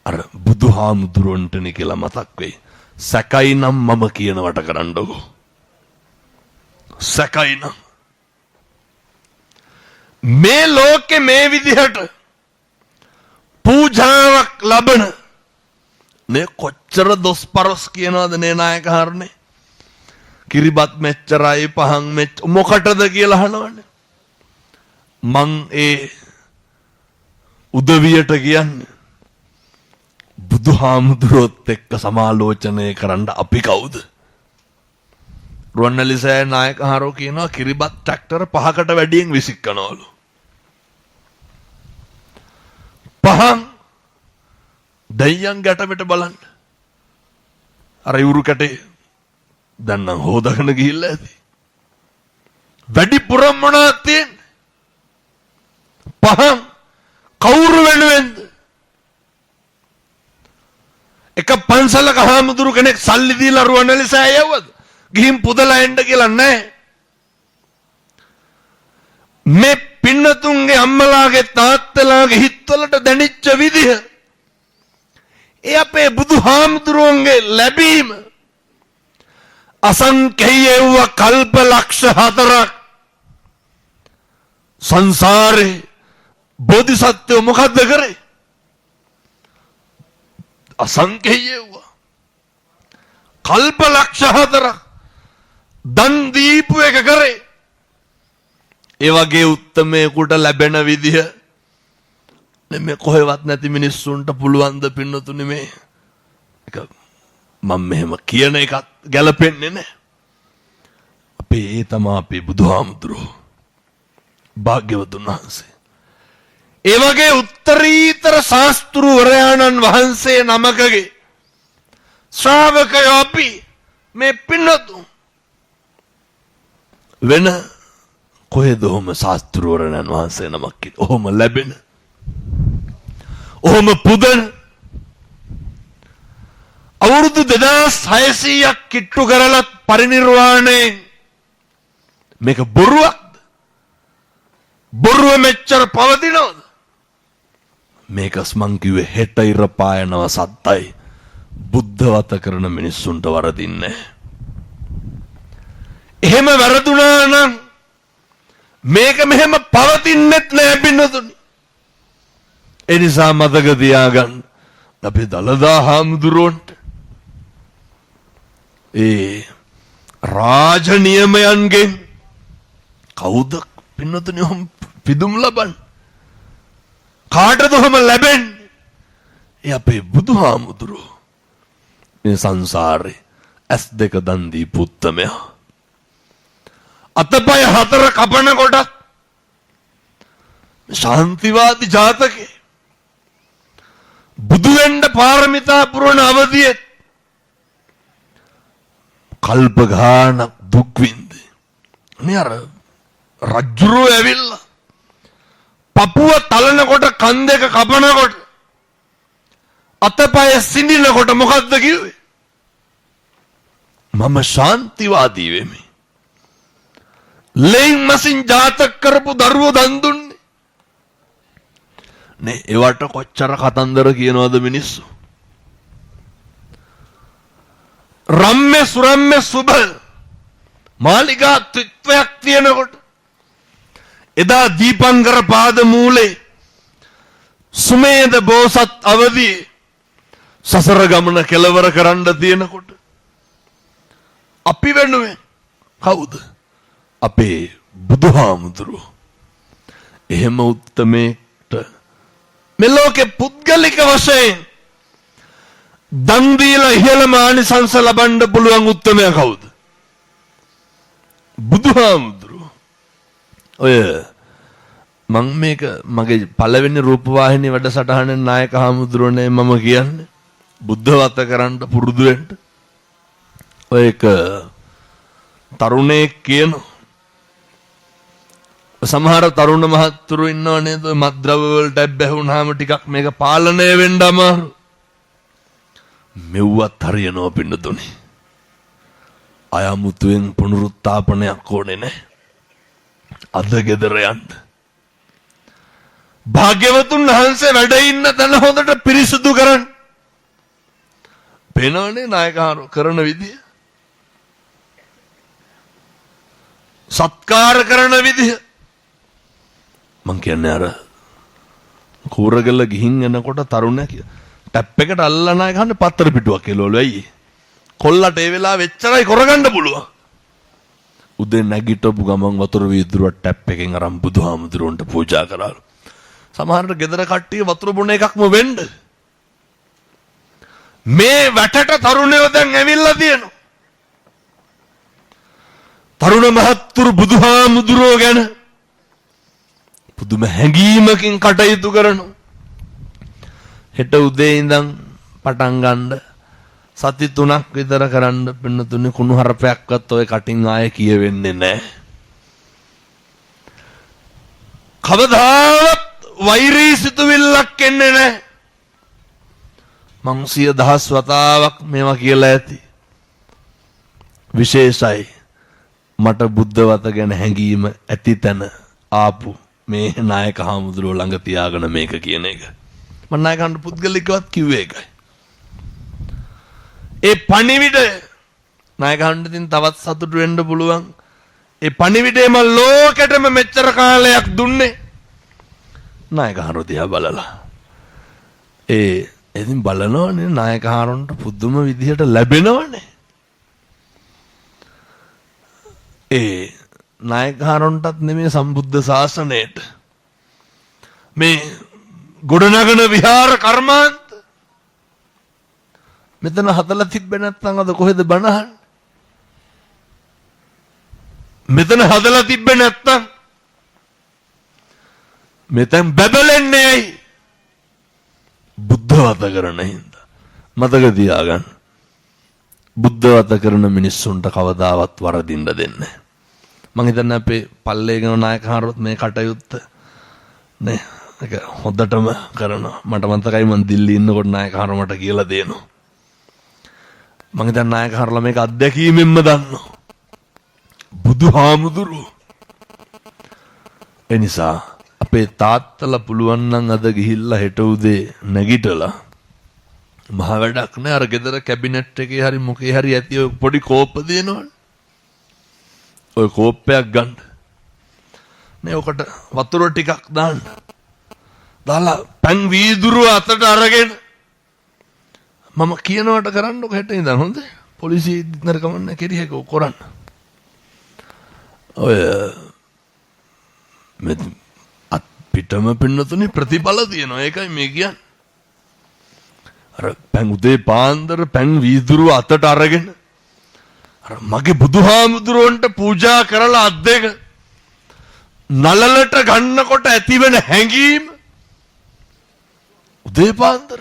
අර බුදුහාමුදුරුවන්ටනේ කියලා මතක් වෙයි. සැකයි නම් මම කියනවට කරන්නකෝ. සැකයි නම් මේ ලෝකේ මේ විදිහට පූජාවක් ලබන නේ කොච්චර දොස්පරස් කියනවද නේ නායකහරනේ? කිරිබත් මෙච්චරයි පහන් මොකටද කියලා අහනවනේ. මං ඒ උදවියට කියන්නේ බුදුහාමුදුරුවොත් එක්ක සමාලෝචනය කරන්න අපි කවුද? රුවන්වැලිසෑය නායකහරෝ කියනවා කිරිබත් ට්‍රැක්ටර 5කට වැඩියෙන් විසිකනවලු. පහන් දෙයියන් ගැටමෙට බලන්න. අර ඉවුරු කැටේ දැන් නම් හොදගෙන ගිහිල්ලා ඇති. වැඩිපුරම මොනවද තියෙන්නේ? පහන් කවුරු වෙනුවෙන්ද? එක පන්සලක හාමුදුරු කෙනෙක් සල්ලි දීලා රුවන්වැලිසෑය යවුවද? ගිහින් පුදලා එන්න කියලා නැහැ. මේ පින්නතුන්ගේ අම්මලාගේ තාත්තලාගේ හිතවලට දැනිච්ච විදිහ ඒ අපේ බුදුහාමුදුරුවන්ගේ ලැබීම අසංකේයව කල්ප ලක්ෂ 4ක් සංසාරේ බෝධිසත්වෝ මොකද්ද කරේ? අසංකේයව කල්ප ලක්ෂ 4ක් දන් දීපු එක කරේ. ඒ වගේ උත්තමයෙකුට ලැබෙන විදිහ මේ කොහෙවත් නැති මිනිස්සුන්ට පුළුවන් ද පින්නතුනේ මේ එක මම මෙහෙම කියන එකත් ගැලපෙන්නේ නැහැ. අපේ ඒ තමයි අපේ බුදුහාමුදුරුවෝ භාග්‍යවතුන් වහන්සේ. ඒ වගේ උත්තරීතර ශාස්ත්‍රවරයාණන් වහන්සේ නමකගේ ශ්‍රාවකයෝ අපි මේ පින්නතුන් වෙන කොහෙද ඔහොම ශාස්ත්‍රවරයන් වහන්සේ නමක් ඔහොම ලැබෙන ඔහොම පුදන අවුරුදු 2600ක් කිට්ටු කරලත් පරිනිර්වාණයෙන් මේක බොරුවක්ද? බොරුව මෙච්චර පවතිනවද? මේක මං කිව්වේ හෙට ඉර පායනවා සත්තයි බුද්ධවත කරන මිනිස්සුන්ට වරදින්නේ. එහෙම වැරදුනා නම් මේක මෙහෙම පවතින්නෙත් නෑ පින්නතුනි. ඒ නිසා මතක තියාගන්න අපි දලදා හාමුදුරුවන්ට ඒ රාජ නියමයන්ගෙන් කවුද පින්නතුනි ඔහොම පිදුම් ලබන්නේ? කාටද ඔහොම ලැබෙන්නේ? ඒ අපේ බුදුහාමුදුරුවෝ මේ සංසාරේ ඇස් දෙක දන් දී පුත්තමයා අතපය 4 කපන කොටත් ශාන්තිවාදී ජාතකේ බුදු වෙන්න පාරමිතා පුරන අවදියේ කල්ප ගානක් දුක් විඳේ. මේ අර රජ්ජුරුව ඇවිල්ලා පපුව තලනකොට කන් දෙක කපනකොට අතපය සිඳිනකොට මොකද්ද කිව්වේ? මම ශාන්තිවාදී වෙමි. ලෙන් මසින් ජාතක කරපු දරුවෝ දන් දුන්නේ නේ. ඒවට කොච්චර කතන්දර කියනවද මිනිස්සු? රම්ම්‍ය සුරම්ම්‍ය සුබ මාලිගා ත්‍රිත්වයක් තියෙනකොට එදා දීපංකර පාද මූලේ සුමේද බෝසත් අවදී සසර ගමන කෙලවර කරන්න තියෙනකොට අපි වෙනුවෙන් කවුද? අපේ බුදුහාමුදුරුවෝ. එහෙම උත්තමේට මෙලෝකේ පුද්ගලික වශයෙන් දන් දීලා ඉහළම ආනිසංස ලබන්න පුළුවන් උත්තමයා කවුද? බුදුහාමුදුරුවෝ. ඔය මම මේක මගේ පළවෙනි රූපවාහිනී වැඩසටහනේ නායක හාමුදුරුවනේ මම කියන්නේ බුද්ධවත කරන්න පුරුදු වෙන්න. ඔය එක තරුණයෙක් කියනවා සමහර තරුණ මහත්තුරු ඉන්නව නේද මත්ද්‍රව්‍ය වලට බැහැ වුණාම ටිකක් මේක පාලනය වෙන්න අමාරු. මෙව්වත් හරියනවා පින්නතුනි. අයමුතුවෙන් පුනරුත්ථාපනයක් ඕනේ නැහැ. අද ගෙදර යන්න. භාග්‍යවතුන් වහන්සේ වැඩ ඉන්න තැන හොඳට පිරිසුදු කරන්න. පේනවනේ නායකහරු කරන විදිය. සත්කාර කරන විදිය. මං කියන්නේ අර කූරගල ගිහින් එනකොට තරුණයා ටැප් එකට අල්ලලා නායකහන්නේ පත්තර පිටුවක් එළවලු ඇයි? කොල්ලට ඒ වෙලාව වෙච්චරයි කරගන්න පුළුවන්. උදේ නැගිටපු ගමන් වතුර වීදුරුව ටැප් එකෙන් අරන් බුදුහාමුදුරන්ට පූජා කරාලු. සමහරට ගෙදර කට්ටිය වතුර බොන එකක්ම වෙන්න. මේ වැටට තරුණයෝ දැන් ඇවිල්ලා තියෙනවා. තරුණ මහත්තුරු බුදුහාමුදුරෝ ගැන පුදුම හැඟීමකින් කටයුතු කරනවා. හෙට උදේ ඉඳන් පටන් ගන්න සති 3ක් විතර කරන්න පින්නතුනේ කුණු හරපයක්වත් ඔය කටින් ආයේ කියවෙන්නේ නැහැ. කවදාවත් වෛරී සිතුවිල්ලක් එන්නේ නැහැ. මං 100,000 වතාවක් මේවා කියලා ඇති. විශේෂයි මට බුද්ධ වත ගැන හැඟීම ඇති තැන ආපු මේ නායක හාමුදුරුවෝ ළඟ තියාගෙන මේක කියන එක. මම නායකයන්ට පුද්ගලිකවත් කිව්වේ ඒකයි. ඒ පණිවිඩය නායකයන්ට ඉතින් තවත් සතුටු වෙන්න පුළුවන්. ඒ පණිවිඩය මම ලෝකෙටම මෙච්චර කාලයක් දුන්නේ නායකහරු දිහා බලලා. ඉතින් බලනවනේ නායකහරුන්ට පුදුම විදිහට ලැබෙනවනේ. නායකහරුන්ටත් නෙමෙයි සම්බුද්ධ ශාසනයට මේ ගොඩනගන විහාර කර්මාන්ත මෙතන හදලා තිබ්බේ නැත්නම් අද කොහෙද බණහන්? මෙතන හදලා තිබ්බේ නැත්නම් මෙතෙන් බබලන්නේ ඇයි? බුද්ධවත කරන හින්දා. මතක තියාගන්න. බුද්ධවත කරන මිනිස්සුන්ට කවදාවත් වරදින්න දෙන්නේ නැහැ. මං හිතන්නේ අපේ පල්ලේ ගම නායකහරුත් මේ කටයුත්ත නේ ඒක හොඳටම කරනවා. මට මතකයි මං දිල්ලි ඉන්නකොට නායකහරු මට කියලා දෙනවා. මං හිතන්නේ නායකහරුලා මේක අත්දැකීමෙන්ම දන්නවා. බුදුහාමුදුරුවෝ. ඒ නිසා අපේ තාත්තලා පුළුවන් නම් අද ගිහිල්ලා හෙට උදේ නැගිටලා මහ වැඩක් නෑ අර ගෙදර කැබිනට් එකේ හරි මොකේ හරි ඇති ඔය පොඩි කෝප්ප දෙනවනේ. ඔය කෝප්පයක් ගන්න. නේ ඔකට වතුර ටිකක් දාන්න. දාලා පැන් වීදුරුව අතට අරගෙන මම කියනවට කරන්නකො හෙට ඉඳන් හොඳ. පොලිසිය ඉන්නර කමන්න කෙරියක කරන්න. ඔය මෙත් පිටම පින්නතුනේ ප්‍රතිඵල තියෙනවා. ඒකයි මේ කියන්නේ. අර පැන් උදේ පාන්දර පැන් වීදුරුව අතට අරගෙන අර මගේ බුදුහාමුදුරන්ට පූජා කරලා අත් දෙක නලලට ගන්නකොට ඇතිවෙන හැඟීම උදේ පාන්දර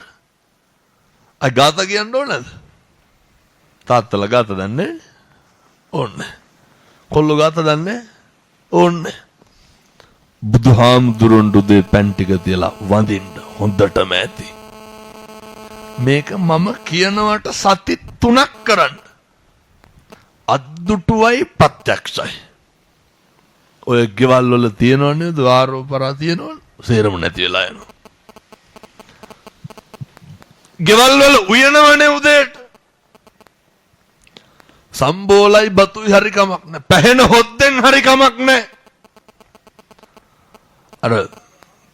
අය ගාත කියන්න ඕනද? තාත්තලා ගාත දන්නේ ඕන්නේ. කොල්ලෝ ගාත දන්නේ ඕන්නේ. බුදුහාමුදුරන්ට උදේ පැන් ටික තියලා වඳින්න හොඳටම ඇති. මේක මම කියනවට සති 3ක් කරන්න. අද්දුටුවයි ප්‍රත්‍යක්ෂයි. ඔය ගෙවල් වල තියෙනවනේ ද්වාරෝපරා තියෙනවනේ සේරම නැති වෙලා යනවා. ගෙවල් වල උයනවනේ උදේට. සම්බෝලයි බතුයි හරි කමක් නැහැ. පැහෙන හොද්දෙන් හරි කමක් නැහැ. අර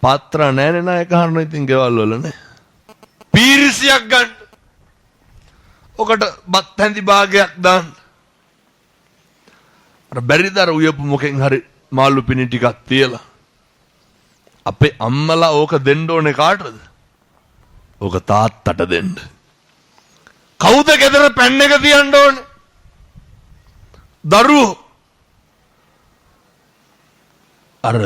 පාත්‍ර නැනේ නායකහරන ඉතින් ගෙවල් වල නේ. පීරිසියක් ගන්න. ඔකට බත් හැඳි භාගයක් දාන්න. අර බැරිදර උයපු මොකෙන් හරි මාළු පිණි ටිකක් තියලා. අපේ අම්මලා ඕක දෙන්න ඕනේ කාටද? ඕක තාත්තට දෙන්න. කවුද ගෙදර පැන් එක තියන්න ඕනේ? දරුවෝ. අර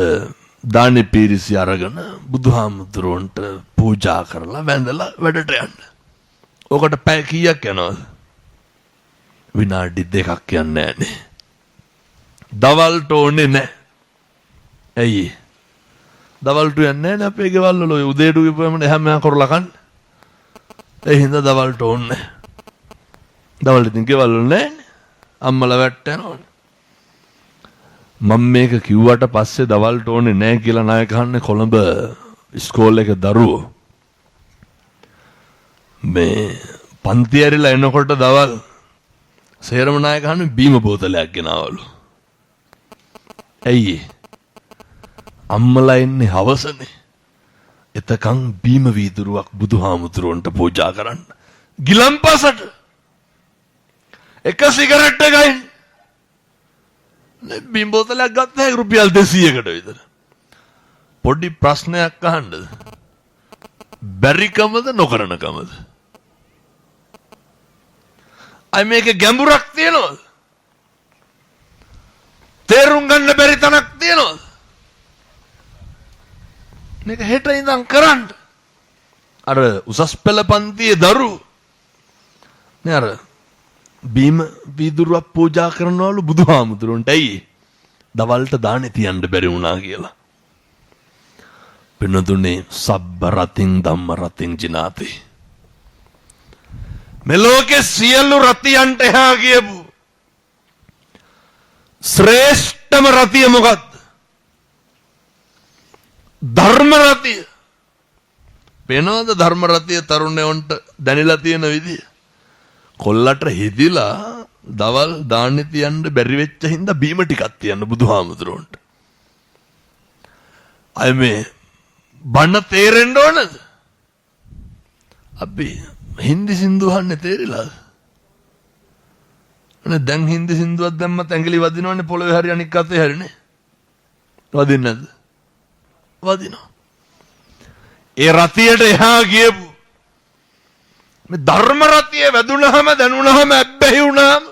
දානි පීරිසි අරගෙන බුදුහාමුදුරන්ට පූජා කරලා වැඳලා වැඩට යන්න. ඕකට පැය කීයක් යනවද? විනාඩි 2ක් යන්නේ නැහනේ. දවල්ට ඕනේ නැහැ. ඇයි? දවල්ට යන්නේ නැහැ අපේ ගෙවල් වල. ඔය උදේට ගිහුවම හැම කරලා කන්න. ඒ හින්දා දවල්ට ඕනේ. දවල්ට ඉතින් ගෙවල් වල නැහැ. අම්මලා වැටෙනවනේ. මම මේක කිව්වට පස්සේ දවල්ට ඕනේ නැහැ කියලා ණය ගහන්නේ කොළඹ ඉස්කෝලේ එක දරුවෝ. මේ පන්ති ඇරිලා එනකොට දවල් සේරම ණය ගහන්නේ බීම බෝතලයක් ගෙනාවලු. ඇයි අම්මලා ඉන්නේ හවසනේ. එතකන් බීම වීදුරුවක් බුදුහාමුදුරුවන්ට පූජා කරන්න. ගිලම්පසට එක සිගරට් එකයි බීම බෝතලයක් ගත්තා රුපියල් 200කට විතර. පොඩි ප්‍රශ්නයක් අහන්නද? බැරිකමද නොකරනකමද? අයි මේක ගැඹුරක් තියනවද? තේරුම් ගන්න බැරි තැනක් තියනවද? මේක හෙට ඉඳන් කරන්න. අර උසස් පෙළ පන්තියේ දරුවෝ නේ අර බීම වීදුරුවක් පූජා කරනවලු බුදුහාමුදුරන්ට. ඇයි දවල්ට දානේ තියන්න බැරි වුණා කියලා. පින්නතුනේ සබ්බ රතින් ධම්ම රතින් ජිනාති. මෙලෝකේ සියලු රතියන්ට එහා ගියපු ශ්‍රේෂ්ඨම රතිය මොකක්ද? ධර්ම රතිය. වෙනවද ධර්ම රතිය තරුණයන්ට දැනিলা තියෙන විදිය? කොල්ලට හිදිලා දවල් දාන්නේ තියන්න බැරි වෙච්ච හින්දා බීම ටිකක් තියන්න බුදුහාමුදුරන්ට. අය මේ බණ තේරෙන්න ඕනද? අපි හින්දි සින්දු අහන්නේ තේරිලාද? අනේ දැන් හින්දි සින්දුවක් දැම්මත් ඇඟිලි වදිනවනේ පොළවේ හරි අනික් අතේ හරිනේ. වදින්නේ නැද්ද? වදිනවා. ඒ රතියට එහා ගියපු මේ ධර්ම රතිය වැදුනහම දැනුනහම ඇබ්බැහි වුණාම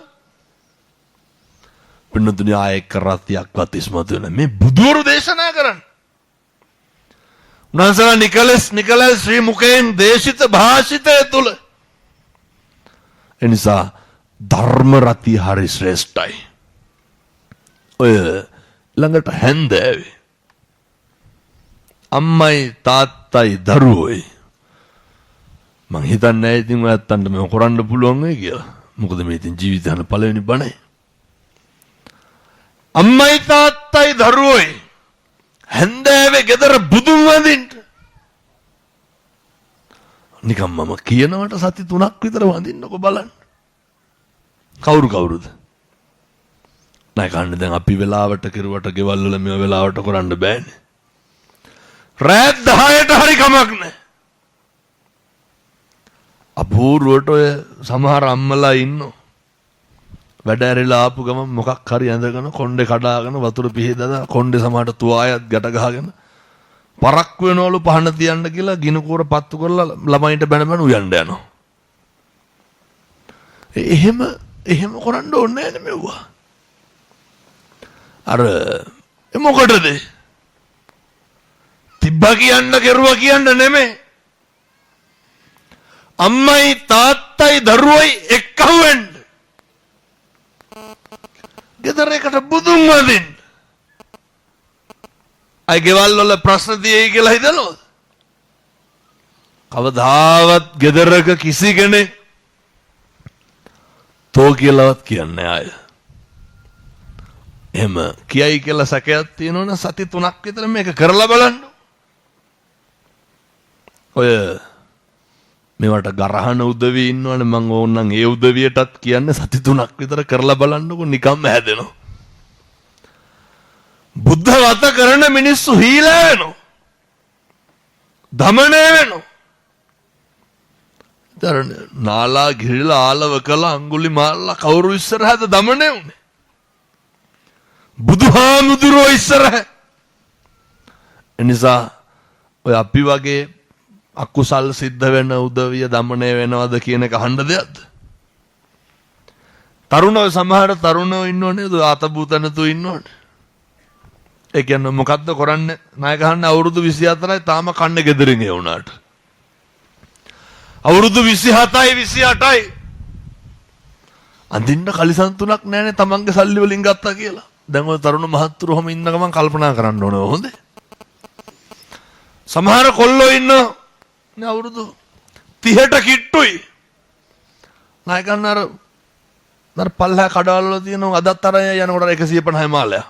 පින්නතුනි ආයක රතියක්වත් ඉස්මතු වෙන මේ බුදුවරු දේශනා කරන්නේ. උන්වහන්සේලා නිකලස් ශ්‍රී මුඛයෙන් දේශිත භාෂිතය තුල එනිසා ධර්ම රතිය හරි ශ්‍රේෂ්ඨයි. ඔය ළඟට හැන්දෑවේ අම්මයි තාත්තයි දරුවෝයි මං හිතන්නේ ඉතින් ඔයත්තන්ට මේ කරන්න පුළුවන් වෙයි කියලා. මොකද මේ ඉතින් ජීවිතේ යන පළවෙනි බණයි. අම්මයි තාත්තයි දරුවෝයි හැන්දෑවේ ගෙදර බුදුන් වඳින්න. නිකම් මම කියනවට සති 3ක් විතර වඳින්නකො බලන්න. කවුරුද? නෑ කන්න දැන් අපි වෙලාවට කෙරුවට ගෙවල් වල මේ වෙලාවට කරන්න බෑනේ. රාත් 10ට හරි කමක් නෑ. අපූර්වට ඔය සමහර අම්මලා ඉන්නෝ. වැඩ ඇරිලා ආපු ගමන් මොකක් හරි ඇඳගෙන කොණ්ඩේ කඩාගෙන වතුර පිහදලා කොණ්ඩේ සමහරට තුවායත් ගැට ගහගෙන පරක් වෙනවලු පහන තියන්න කියලා ගින කෝර පත්තු කරලා ළමයින්ට බැන උයන්න යනවා. එහෙම කරන්න ඕනේ නෑනේ මෙව්වා. අර මොකටද? තිබ්බා කියන්න කෙරුවා කියන්න නෙමෙයි. අම්මයි තාත්තයි දරුවයි එක්කව වෙන්න. ගෙදර එකට බුදුන් වදින්න. අය ගෙවල් වල ප්‍රශ්න තියෙයි කියලා හිතනවද? කවදාවත් ගෙදරක කිසි කෙනෙක් තෝ කියලාවත් කියන්නේ අය. එහෙම කියයි කියලා සැකයක් තියෙනවනේ සති 3ක් විතර මේක කරලා බලන්න. ඔය මේවට ගරහන උදවිය ඉන්නවනේ මම ඕනනම් ඒ උදවියටත් කියන්නේ සති 3ක් විතර කරලා බලන්නකො නිකම්ම හැදෙනවා. බුද්ධ වත කරන මිනිස්සු හීලා වෙනවා. දමනය වෙනවා. දරන නාලා ගිරිලා ආලව කළ අඟුලිමාලා කවුරු ඉස්සරහද දමනය උනේ? බුදුහාමුදුරුවෝ ඉස්සරහ. එනිසා ඔය අපි වගේ අකුසල් සිද්ධ වෙන උදවිය දමනය වෙනවද කියන එක අහන්න දෙයක්ද? තරුණව සමහර තරුණව ඉන්නවනේ ආතබූතනතු ඉන්නවනේ. ඒ කියන්නේ මොකද්ද කරන්නේ? ණය ගහන්න අවුරුදු 24යි තාම කන්නේ ගෙදරින් ඒ වුණාට. අවුරුදු 27යි 28යි අඳින්න කලිසම් 3ක් නැහැනේ තමන්ගේ සල්ලි වලින් ගත්තා කියලා. දැන් ඔය තරුණ මහත්තුරු හැම ඉන්න ගමන් කල්පනා කරන්න ඕනේ හොඳේ. සමහර කොල්ලෝ ඉන්නවා නේ අවුරුදු 30ට කිට්ටුයි. නායකයන් අර පල්ලා කඩවල වල තියෙන අදත් අර යනකොට 150 මාලයක්.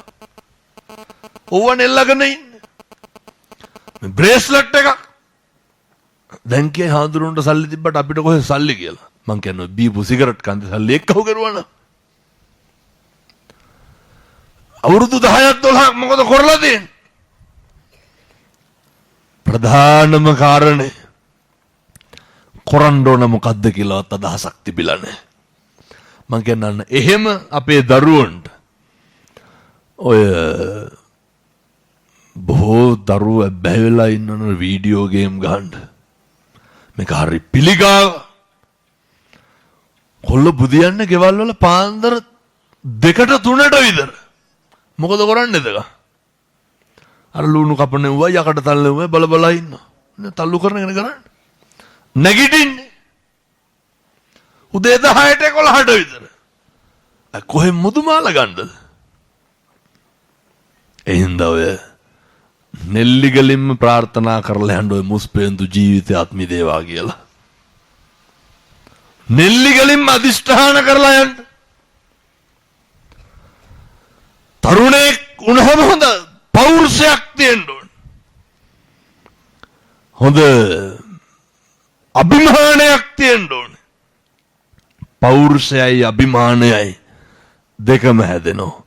ඕව නෙල්ලගෙන ඉන්නේ. මේ බ්‍රේස්ලට් එකක්. දැන් කිය හාඳුරුන්ට සල්ලි තිබ්බට අපිට කොහෙද සල්ලි කියලා. මං කියන්නේ බීපු සිගරට් කන්ද සල්ලි එක්කව කරුවා. අවුරුදු 10ක් 12ක් මොකද කරලා තියෙන්නේ? ප්‍රධානම කාරණේ කරන්න ඕන මොකද්ද කියලාවත් අදහසක් තිබිලා නැහැ. මං කියන්න එහෙම අපේ දරුවන්ට ඔය බොහෝ දරුවෝ බැහැලා ඉන්නන වීඩියෝ ගේම් ගහන්න මේක හරි පිළිගාව. කොල්ල බුදියන්නේ ගෙවල් වල පාන්දර 2ට 3ට විතර. මොකද කරන්නේද? අර ලුණු කපන්නේ වයි යකට තල්ලේ වයි බල බල ඉන්නවා. තල්ලු කරනගෙන කරන්නේ. නැගිටින්නේ. උදේ 10ට 11ට විතර. කොහෙන් මුදුමාල ගන්නද? එහෙනම් ඔය නෙල්ලිගලින්ම ප්‍රාර්ථනා කරලා යන්න ඔය මුස්පේන්තු ජීවිතය අත්මි දේවා කියලා. නෙල්ලිගලින්ම අදිෂ්ඨාන කරලා යන්න. තරුණෙක් වුණාම හොඳ පෞරුෂයක් තියෙන්න ඕන. හොඳ අභිමානයක් තියෙන්න ඕන. පෞරුෂයයි අභිමානයයි දෙකම හැදෙනවා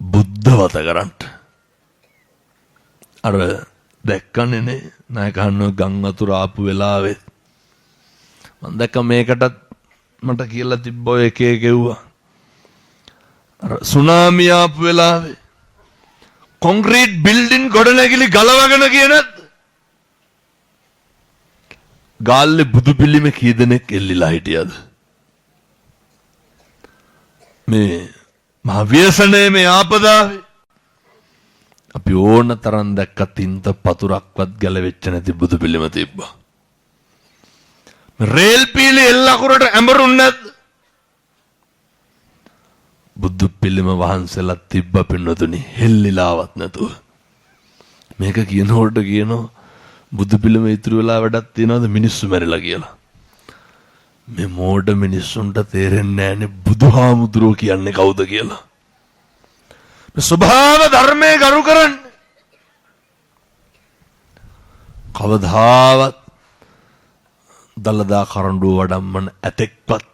බුද්ධවත කරන්න. අර දැක්කන්නේ නේ නායකහන්න ගම් වතුර ආපු වෙලාවෙ මම දැක්ක මේකටත් මට කියලා තිබ්බ ඔය එක ගෙව්වා. අර සුනාමි ආපු වෙලාවේ කොන්ක්‍රීට් බිල්ඩින් ගොඩනැගිලි ගලවගෙන කියන ගාල්ලේ බුදු පිළිම කී දෙනෙක් එල්ලිලා හිටියද? මේ මහ ව්‍යසනයේ මේ ආපදාවේ අපි ඕන තරම් දැක්ක තින්ත පතුරක්වත් ගැලවෙච්ච නැති බුදු පිළිම තිබ්බා. රේල් පීලි එල්ලකුරට ඇඹරුන්නේ නැද්ද? බුදු පිළිම වහන්සේලා තිබ්බ පින්නතුනි හෙල්ලිලාවත් නැතුව. මේක කියනකොට කියනවා බුදු පිළිම ඉතුරු වෙලා වැඩක් තියනවද මිනිස්සු මැරිලා කියලා. මේ මෝඩ මිනිස්සුන්ට තේරෙන්නේ නැහැනේ බුදුහාමුදුරුවෝ කියන්නේ කවුද කියලා. මේ ස්වභාව ධර්මයේ ගරු කරන්නේ. කවදාවත් දලදා කරඬුව වඩම්මන ඇතෙක්වත්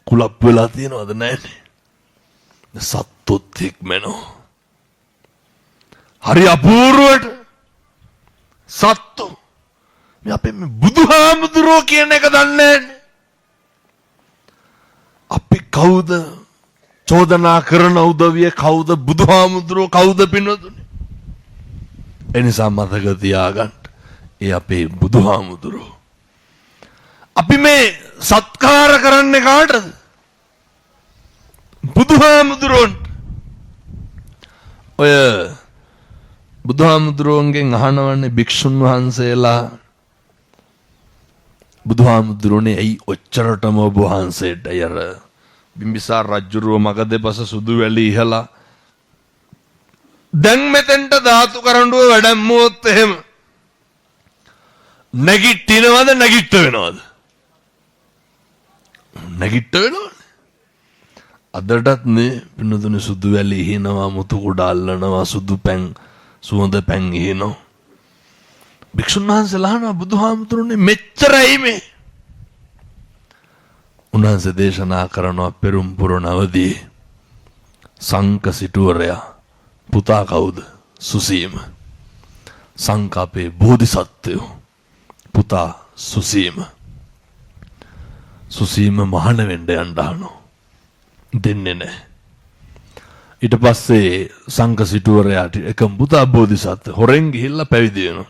කුලප් වෙලා තියනවද? නැහැනේ. සත්තුත් හික්මනෝ. හරි අපූර්වට සත්තු. මේ අපේ මේ බුදුහාමුදුරුවෝ කියන එක දන්නේ නැහැ. අපි කවුද චෝදනා කරන උදවිය කවුද බුදුහාමුදුරුවෝ කවුද පින්නතුනේ? එනිසා මතක තියාගන්න ඒ අපේ බුදුහාමුදුරුවෝ. අපි මේ සත්කාර කරන්නේ කාටද? බුදුහාමුදුරුවන්ට. ඔය බුදුහාමුදුරුවන්ගෙන් අහනවන්නේ භික්ෂුන් වහන්සේලා බුදුහාමුදුරුවනේ ඇයි ඔච්චරටම ඔබ වහන්සේට අර බිම්බිසාර රජුරුව මග දෙපස සුදු වැලි ඉහලා දැන් මෙතෙන්ට ධාතු කරඬුව වැඩමුවොත් එහෙම නැගිටිනවද නැගිට වෙනවද? නැගිට වෙනවද? අදටත් නේ පින්නතුනේ සුදු වැලි ඉහිනවා මුතු කුඩ අල්ලනවා සුදු පැන් සුවඳ පැන් ඉහිනවා. භික්ෂුන් වහන්සේලා අහනවා බුදුහාමුදුරනේ මෙච්චරයි මේ. උන්වහන්සේ දේශනා කරනවා පෙරම් පුරනවදී සංක සිටුවරයා පුතා කවුද? සුසීම. සංකපේ බෝධිසත්වයෝ පුතා සුසීම. සුසීම මහාන වෙන්න යන්න අහනවා. දෙන්නේ නැහැ. ඊට පස්සේ සංක සිටුවරයාට එකම පුතා බෝධිසත්ව හොරෙන් ගිහිල්ලා පැවිදි වෙනවා.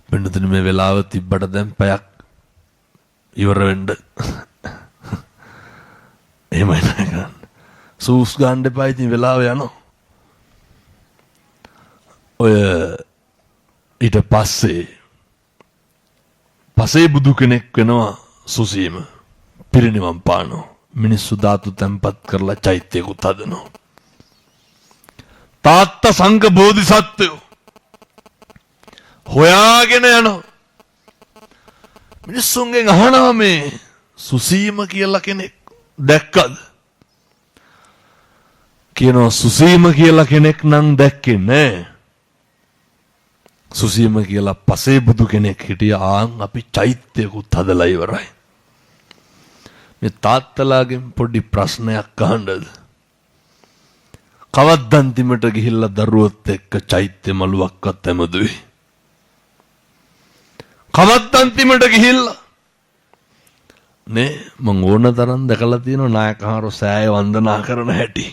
වෙනදින මේ වෙලාව තිබ්බට දැන් පැයක් ඉවර වෙන්න. එහෙමයි නේද? සූස් ගන්න එපා ඉතින් වෙලාව යනවා. ඔය ඊට පස්සේ බුදු කෙනෙක් වෙනවා සුසීම. පිරිනිවන් පානවා. මිනිස්සු ධාතු තැන්පත් කරලා චෛත්‍යයකුත් හදනවා. තාත්තා සංඝ බෝධිසත්වයෝ හොයාගෙන යනවා. මිනිස්සුන්ගෙන් අහනවා මේ සුසීම කියලා කෙනෙක් දැක්කද? කියනවා සුසීම කියලා කෙනෙක් නම් දැක්කේ නෑ. සුසීම කියලා පසේ බුදු කෙනෙක් හිටියා. අපි චෛත්‍යකුත් හදලා ඉවරයි. මේ තාත්තලාගෙන් පොඩි ප්‍රශ්නයක් අහන්නද? කවද්ද අන්තිමට ගිහිල්ලා දරුවොත් එක්ක චෛත්‍ය මළුවක්වත් ඇමදුවේ? කවද්ද අන්තිමට ගිහිල්ලා නේ මං ඕන තරම් දැකලා තියෙනවා නායකහාරෝ සෑය වන්දනා කරන හැටි.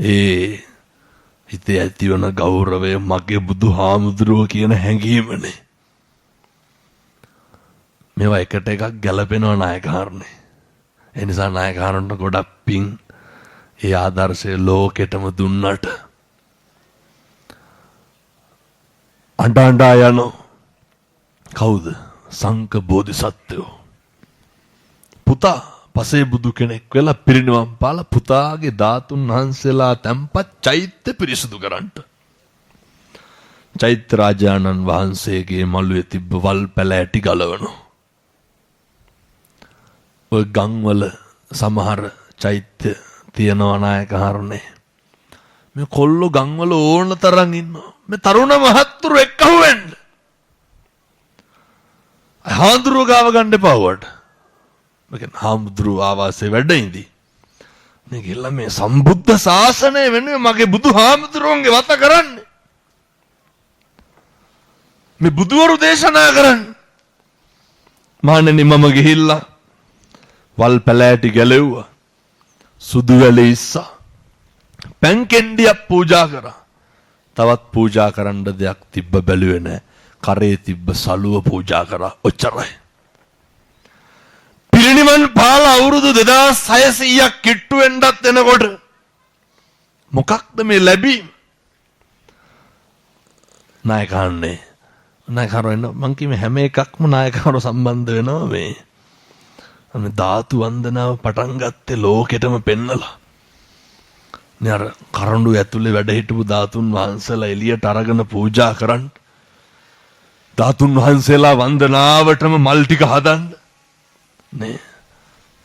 ඒ හිතේ ඇතිවන ගෞරවය මගේ බුදුහාමුදුරුවෝ කියන හැඟීමනේ. මේවා එකට එකක් ගැලපෙනවා නායකහාරනේ. ඒ නිසා නායකහාරන්ට ගොඩක් පිං ඒ ආදර්ශය ලෝකෙටම දුන්නට. අඬා යනෝ කවුද? සංක බෝධිසත්වයෝ. පුතා පසේ බුදු කෙනෙක් වෙලා පිරිනිවන් පාලා පුතාගේ ධාතුන් වහන්සේලා තැන්පත් චෛත්‍ය පිරිසුදු කරන්නට. චෛත්‍ය රාජානන් වහන්සේගේ මළුවේ තිබ්බ වල් පැල ඇටි ගලවනවා. ඔය ගම්වල සමහර චෛත්‍ය තියෙනවා නායකහරුනේ. මේ කොල්ලෝ ගම්වල ඕන තරම් ඉන්නවා. මේ තරුණ මහත්තුරු එක්කහුව වෙන්න. හාමුදුරුවෝ ගාව ගන්න එපා වට. මකන් හාමුදුරුවෝ ආවාසේ වැඩ ඉඳි. මේ ගිහලා මේ සම්බුද්ධ ශාසනය වෙනුවෙන් මගේ බුදු හාමුදුරුවන්ගේ වත කරන්නේ. මේ බුදුවරු දේශනා කරන්නේ. මහණෙනි මම ගිහිල්ලා වල් පැලෑටි ගැලෙව්වා. සුදු වැලේ ඉස්සා. පැන් කෙන්ඩියක් පූජා කරා. තවත් පූජා කරන්න දෙයක් තිබ්බ බැලුවේ නැහැ. කරේ තිබ්බ සලුව පූජා කරා. ඔච්චරයි. පිරිනිවන් පාල අවුරුදු 2600ක් කිට්ටු වෙන්නත් එනකොට මොකක්ද මේ ලැබීම? නායකහන්නේ නායකහරෝ එන්න මං කිව්වේ හැම එකක්ම නායකහරෝ සම්බන්ධ වෙනවා මේ. අනේ ධාතු වන්දනාව පටන් ගත්තේ ලෝකෙටම පෙන්නලා. නේ අර කරඬු ඇතුලේ වැඩ හිටපු ධාතුන් වහන්සේලා එළියට අරගෙන පූජා කරන්න. ධාතුන් වහන්සේලා වන්දනාවටම මල් ටික හදන්න. නේ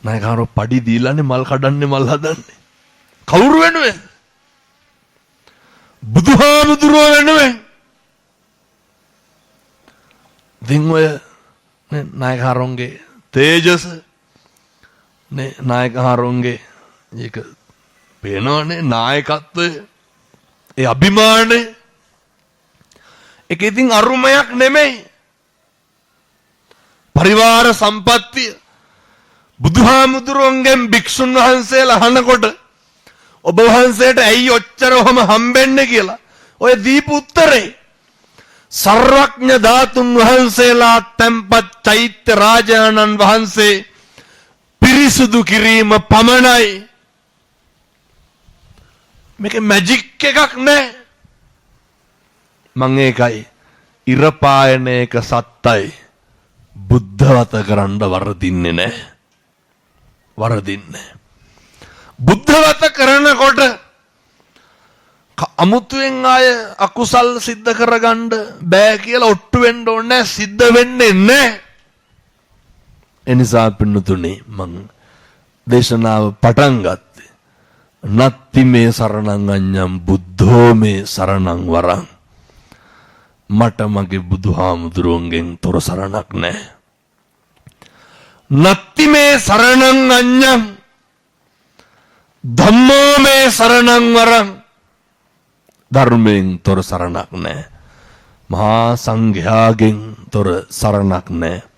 නායකහරෝ පඩි දීලානේ මල් කඩන්නේ මල් හදන්නේ. කවුරු වෙනුවෙන්? බුදුහාමුදුරුවෝ වෙනුවෙන්. දින්වය නේ නායකහරුන්ගේ තේජස නේ නායකහරුන්ගේ ඒක පේනවනේ නායකත්වය ඒ අභිමානය ඒක ඉතින් අරුමයක් නෙමෙයි. පරිවාර සම්පත්තිය බුදුහාමුදුරුවන්ගෙන් භික්ෂුන් වහන්සේලා අහනකොට ඔබ වහන්සේට ඇයි ඔච්චරවම හම්බෙන්නේ කියලා ඔය දීපු උත්තරේ සර්වඥ ධාතුන් වහන්සේලා තැන්පත් චෛත්‍ය රාජානන් වහන්සේ පිරිසුදු කිරීම පමණයි. මේක මැජික් එකක් නෑ. මං ඒකයි ඉර පායන එක සත්තයි බුද්ධවත කරන්න වරදින්නේ නෑ. වරදින්නේ. බුද්ධවත කරනකොට අමුතුවෙන් ආය අකුසල් සිද්ධ කරගන්න බෑ කියලා ඔට්ටු වෙන්න ඕනේ නැහැ. සිද්ධ වෙන්නේ නැහැ. එනිසා පින්නතුනේ මං දේශනාව පටන් ගත්තේ නත්ති මේ සරණං අඤ්ඤං බුද්ධෝ මේ සරණං වරං. මට මගේ බුදුහාමුදුරුවන්ගෙන් තොර සරණක් නැහැ. නත්ති මේ සරණං අඤ්ඤං ධම්මෝ මේ සරණං වරං. ධර්මයෙන් තොර සරණක් නැහැ. මහා සංඝයාගෙන් තොර සරණක් නැහැ.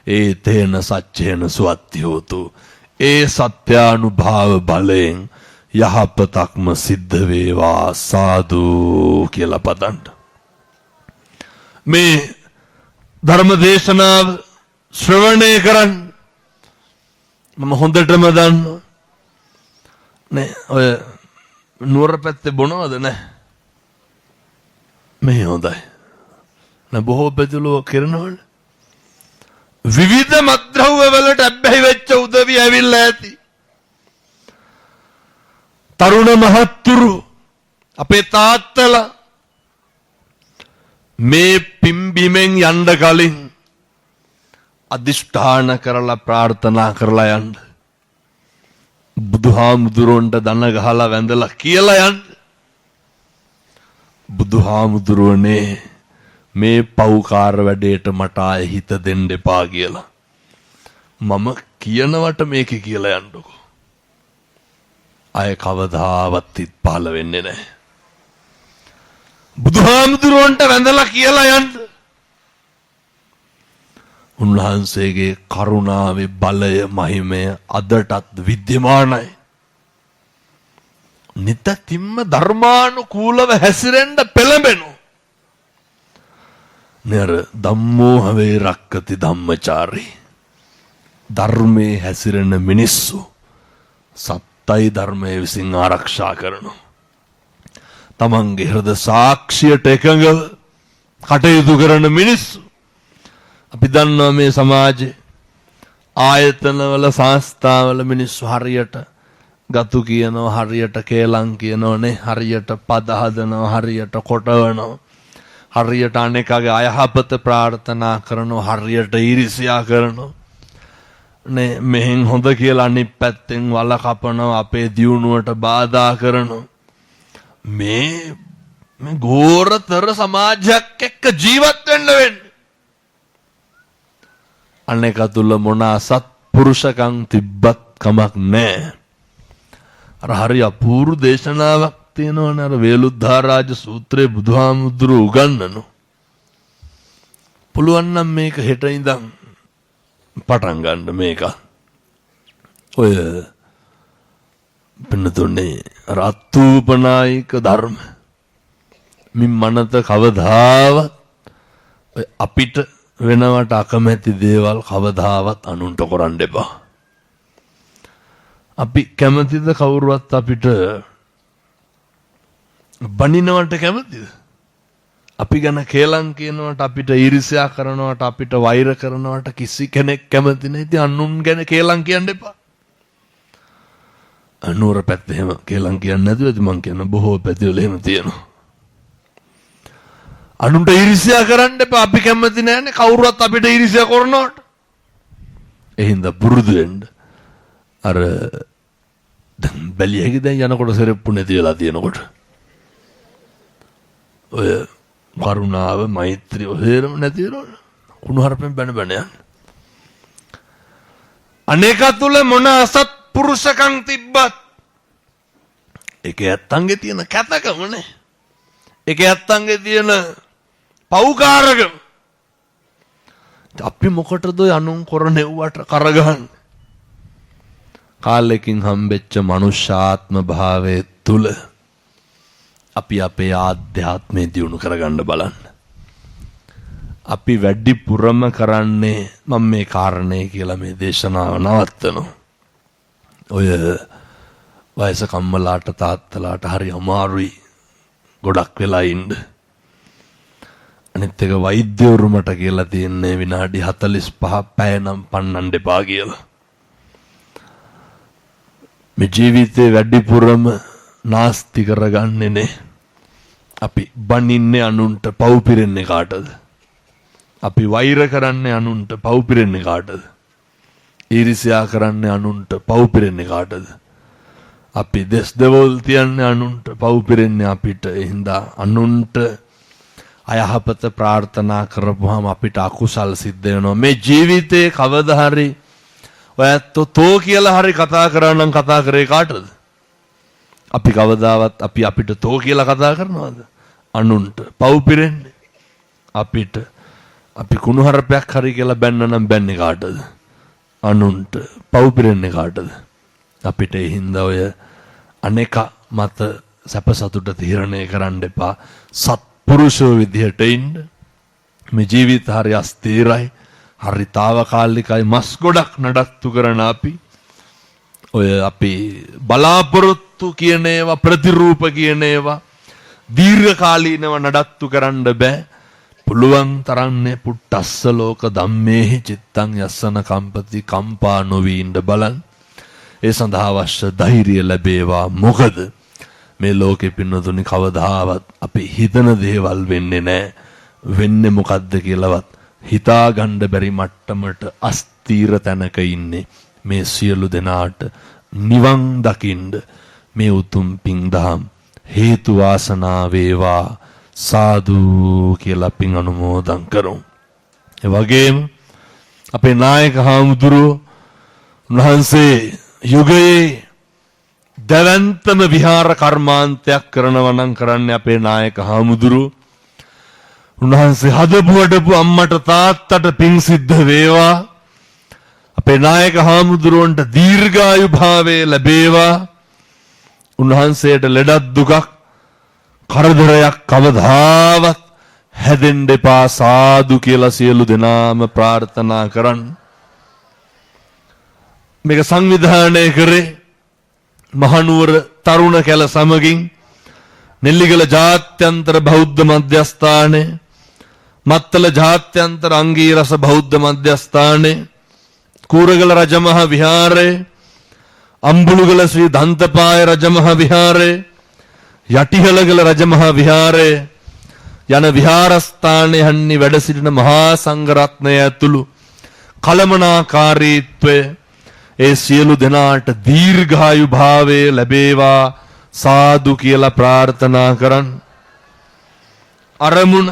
ඒ තේන සච්චේන සුවත්ති හෝතු. ඒ සත්‍යානුභාව බලයෙන් යහපතක්ම සිද්ධ වේවා සාදු කියලා පදන්න. මේ ධර්ම දේශනාව ශ්‍රවණය කරන්න මම හොඳටම දන්නවා. නේ ඔය නුවර පැත්තේ බොනවද නැහැ? මේ හොඳයි. නේ බොහෝ පැතුලෝ කරනවනේ. විවිධ මත්ද්‍රව්‍ය වලට අබ්බැහි වෙච්ච උදවිය ඇවිල්ලා ඇති. තරුණ මහත්තුරු අපේ තාත්තලා මේ පිම්බිමෙන් යන්න කලින් අදිෂ්ඨාන කරලා ප්‍රාර්ථනා කරලා යන්න. බුදුහාමුදුරුවන්ට දන ගහලා වැඳලා කියලා යන්න. බුදුහාමුදුරුවනේ මේ පව්කාර වැඩේට මට ආයෙ හිත දෙන්න එපා කියලා. මම කියනවට මේක කියලා යන්නකෝ. ආයෙ කවදාවත් හිත පහළ වෙන්නේ නැහැ. බුදුහාමුදුරුවන්ට වැඳලා කියලා යන්න. උන්වහන්සේගේ කරුණාවේ බලය මහිමය අදටත් විද්‍යමානයි. නිතින්ම ධර්මානුකූලව හැසිරෙන්න පෙළඹෙනු. නේර ධම්මෝ හවේ රක්කති ධම්මචාරී. ධර්මයේ හැසිරෙන මිනිස්සු සත්‍යයි ධර්මයේ විසින් ආරක්ෂා කරනවා. තමන්ගේ හෘද සාක්ෂියට එකඟව කටයුතු කරන මිනිස්සු. අපි දන්නවා මේ සමාජයේ ආයතනවල සංස්ථාවල මිනිස්සු හරියට ගතු කියනවා, හරියට කේලම් කියනෝනේ, හරියට පද හදනවා, හරියට කොටවනවා, හරියට අනේකගේ අයහපත ප්‍රාර්ථනා කරනවා, හරියට ඊර්ෂ්‍යා කරනවා නේ. මෙහෙන් හොඳ කියලා අනිත් පැත්තෙන් වල කපනවා, අපේ දියුණුවට බාධා කරනවා. මේ ගෝරතර සමාජයක් එක්ක ජීවත් වෙන්න වෙන්නේ. අනේක තුල මොන සත්පුරුෂකම් තිබ්බත් කමක් නැහැ. අර හරි අපූර්ව දේශනාවක් තියෙනවනේ අර වේලුද්ධාරාජ සූත්‍රයේ බුදුහාමුදුරුවෝ උගන්වනවා. පුළුවන් නම් මේක හෙට ඉඳන් පටන් ගන්න මේක. ඔය පින්නතුනේ රත්ූපනායික ධර්ම මින් මනත කවදාවත් අපිට වෙනවට අකමැති දේවල් කවදාවත් අනුන්ට කරන්න එපා. අපි කැමතිද කවුරුවත් අපිට බනිනවට කැමතිද? අපි ගැන කේලම් කියනවට, අපිට ඊර්ෂ්‍යා කරනවට, අපිට වෛර කරනවට කිසි කෙනෙක් කැමති නැහැ. ඉතින් අනුන් ගැන කේලම් කියන්න එපා. අනුර පැත්තේ එහෙම කේලම් කියන්නේ නැතුව ඉතින් මං කියන බොහෝ පැතිවල එහෙම තියෙනවා. අනුන්ට ඊර්ෂ්‍යා කරන්න එපා. අපි කැමති නැහැනේ කවුරුවත් අපිට ඊර්ෂ්‍යා කරනවට. එහෙනම් පුරුදු වෙන්න. අර බැලියගේ දැන් යනකොට සෙරෙප්පු නැති වෙලා තියෙනකොට ඔය කරුණාව, මෛත්‍රිය ඔහෙරම නැති වෙනවනේ. කුණු හරපෙන් බැන බැන යන. අනේක තුල මොන අසත්පුරුෂකම් තිබ්බත් ඒක ඇත්තන්ගේ තියෙන කැතකමනේ. ඒක ඇත්තන්ගේ තියෙන පෞකාරකම. අපි මොකටද අනුන් කරනෙව්වට කරගහන්නේ? කාලෙකින් හම්බෙච්ච මනුෂ්‍යාත්ම භාවයේ තුල අපි අපේ ආධ්‍යාත්මය දියුණු කරගන්න බලන්න. අපි වැඩිපුරම කරන්නේ මම මේ කාරණේ කියලා මේ දේශනාව නවත්තනවා. ඔය වයසක අම්මලාට තාත්තලාට හරි අමාරුයි ගොඩක් වෙලා ඉන්න. අනිත් එක වෛද්‍යවරු මට කියලා තියන්නේ විනාඩි 45 පැය නම් පන්නන්න එපා කියලා. මේ ජීවිතේ වැඩිපුරම නාස්ති කරගන්නේ නේ. අපි බනින්නේ අනුන්ට, පව් පිරෙන්නේ කාටද? අපි වෛර කරන්නේ අනුන්ට, පව් පිරෙන්නේ කාටද? ඊර්ෂ්‍යා කරන්නේ අනුන්ට, පව් පිරෙන්නේ කාටද? අපි දෙස් දෙවොල් තියන්නේ අනුන්ට, පව් පිරෙන්නේ අපිට. එහෙනම් අනුන්ට අයහපත ප්‍රාර්ථනා කරපුවාම අපිට අකුසල් සිද්ධ වෙනවා. මේ ජීවිතේ කවදා හරි ඔයත් තෝ කියලා හරි කතා කරා නම් කතා කරේ කාටද? අපි කවදාවත් අපි අපිට තෝ කියලා කතා කරනවද? අනුන්ට. පව් පිරෙන්නේ අපිට. අපි කුණුහරුපයක් හරි කියලා බැන්න නම් බැන්නේ කාටද? අනුන්ට. පව් පිරෙන්නේ කාටද? අපිට. ඒ හින්දා ඔය අනේක මත සැප සතුට තීරණය කරන්න එපා. සත්පුරුෂෝ විදිහට ඉන්න. මේ ජීවිත හරි අස්තීරයි, හරි తాවකාලිකයි. මස් ගොඩක් නඩත්තු කරන අපි ඔය අපි බලාපොරොත්තු කියන ඒවා, ප්‍රතිරූප කියන ඒවා දීර්ඝකාලීනව නඩත්තු කරන්න බෑ. පුළුවන් තරන්නේ පුට්ටස්ස ලෝක ධම්මේහි චිත්තං යස්සන කම්පති කම්පා නොවී ඉන්න බලන්න. ඒ සඳහා අවශ්‍ය ධෛර්යය ලැබේවා. මොකද මේ ලෝකෙ පින්නතුනි කවදාවත් අපි හිතන දේවල් වෙන්නේ නැහැ. වෙන්නේ මොකද්ද කියලාවත් හිතා ගන්න බැරි මට්ටමට අස්තීර තැනක ඉන්නේ මේ සියලු දෙනාට නිවන් දකින්න මේ උතුම් පින්දහම් හේතු වාසනා වේවා සාදු කියලා පින් අනුමෝදන් කරමු. ඒ වගේම අපේ නායක හාමුදුරුවෝ උන්වහන්සේ යුගයේ දවන්තම විහාර කර්මාන්තයක් කරනවා නම් කරන්නේ අපේ නායක හාමුදුරුවෝ. උන්වහන්සේ හදපු වඩපු අම්මට තාත්තට පින් සිද්ධ වේවා. අපේ නායක හාමුදුරුවන්ට දීර්ඝායු භාවයේ ලැබේවා. උන්වහන්සේට ලෙඩක් දුකක් කරදරයක් කවදාවත් හැදෙන්න එපා සාදු කියලා සියලු දෙනාම ප්‍රාර්ථනා කරන්න. මේක සංවිධානය කරේ මහනුවර තරුණ කැල සමගින් නෙල්ලිගල ජාත්‍යන්තර බෞද්ධ මධ්‍යස්ථානය, මත්තල ජාත්‍යන්තර අංගීරස බෞද්ධ මධ්‍යස්ථානය, කූරගල රජමහා විහාරය, අම්බුලුගල ශ්‍රී දන්තපාය රජමහා විහාරය, යටිහලගල රජමහා විහාරය යන විහාරස්ථානයන්හි වැඩ සිටින මහා සංඝරත්නය ඇතුළු කලමනාකාරීත්වය ඒ සියලු දෙනාට දීර්ඝායු භාවය ලැබේවා සාදු කියලා ප්‍රාර්ථනා කරන්. අරමුණ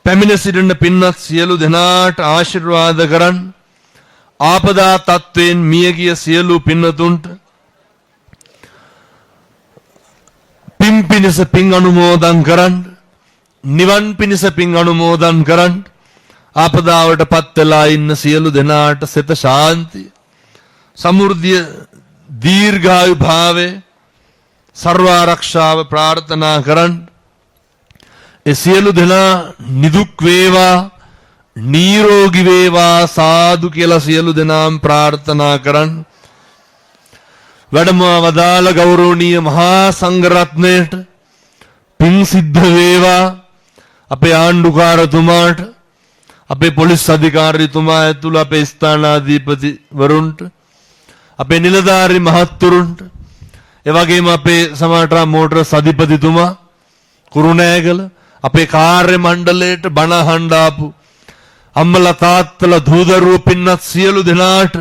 පැමිණ සිටින පින්වත් සියලු දෙනාට ආශිර්වාද කරන්. ආපදා තත්වයෙන් මියගිය සියලු පින්වතුන්ට පින් පිණිස පින් අනුමෝදන් කරන්. නිවන් පිණිස පින් අනුමෝදන් කරන්. ආපදාවට පත් වෙලා ඉන්න සියලු දෙනාට සිත ශාන්තිය, සමෘද්ධිය, දීර්ඝායු භාවය, සර්වාරක්ෂාව ප්‍රාර්ථනා කරන්. ඒ සියලු දෙනා නිදුක් වේවා, නිරෝගී වේවා සාදු කියලා සියලු දෙනාම ප්‍රාර්ථනා කරන්. වැඩම වදාළ ගෞරවනීය මහා සංඝරත්නයට පින් සිද්ධ වේවා. අපේ ආණ්ඩුකාරතුමාට, අපේ පොලිස් අධිකාරීතුමා ඇතුළු අපේ ස්ථානාධිපති වරුන්ට, අපේ නිලධාරි මහත්තුරුන්ට, ඒ වගේම අපේ සමාජ මෝටර සධිපතිතුමා කුරුණෑගල, අපේ කාර්ය මණ්ඩලයට බණ අහන්න ආපු අම්මලා තාත්තලා දූ දරුවෝ පින්වත් සියලු දෙනාට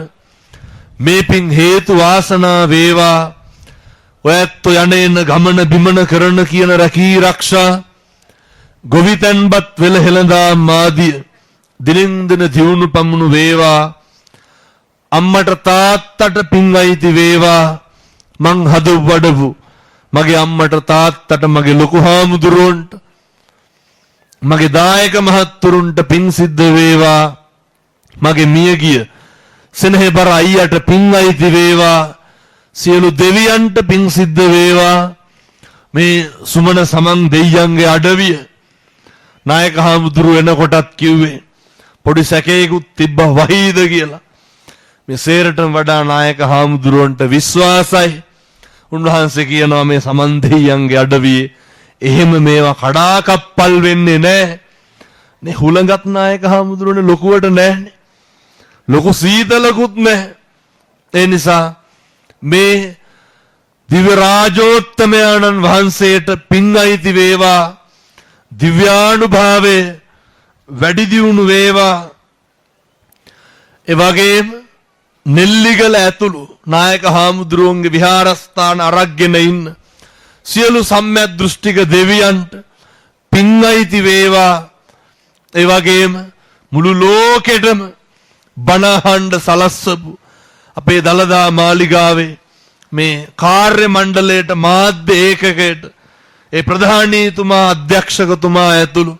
මේ පින් හේතු වාසනා වේවා. ඔයත් යන්නේන ගමන බිමන කරන කියන රැකී ආරක්ෂා ගොවිතැන්පත් වෙල හෙළඳා මාදිය දිනින් දින දියුණු පමුණු වේවා. අම්මට තාත්තට පින් අයිති වේවා. මං හදපු වඩපු මගේ අම්මට තාත්තට, මගේ ලොකු හාමුදුරුවන්ට, මගේ දායක මහත්තුරුන්ට පින් සිද්ධ වේවා. මගේ මියගිය සෙනෙහබර අයියට පින් අයිති වේවා. සියලු දෙවියන්ට පින් සිද්ධ වේවා. මේ සුමන සමන් දෙයියන්ගේ අඩවිය නායක හාමුදුරුව එනකොටත් කිව්වේ පොඩි සැකේකුත් තිබ්බ වහීද කියලා. මේ සේරටම වඩා නායක හාමුදුරුවන්ට විශ්වාසයි. උන්වහන්සේ කියනවා මේ සමන් දෙයියන්ගේ අඩවියේ එහෙම මේවා කඩාකප්පල් වෙන්නේ නැහැ. නේ හුලඟත් නායක හාමුදුරුවනේ ලොකුවට නැහැනේ. ලොකු සීතලකුත් නැහැ. ඒ නිසා මේ දිව්‍ය රාජෝත්තමයන්න් වහන්සේට පින් අයිති වේවා. දිව්‍යානුභාවයේ වැඩි දියුණු වේවා. ඒ වගේම නෙල්ලිගල ඇතුළු නායක හාමුදුරුවන්ගේ විහාරස්ථාන අරගෙන ඉන්න සියලු සම්‍යක් දෘෂ්ටික දෙවියන්ට පින් අයිති වේවා. ඒ වගේම මුළු ලෝකෙටම බණ අහන්න සලස්වපු අපේ දලදා මාලිගාවේ මේ කාර්ය මණ්ඩලයට, මාධ්‍ය ඒකකයට, ඒ ප්‍රධානීතුමා, අධ්‍යක්ෂකතුමා ඇතුළු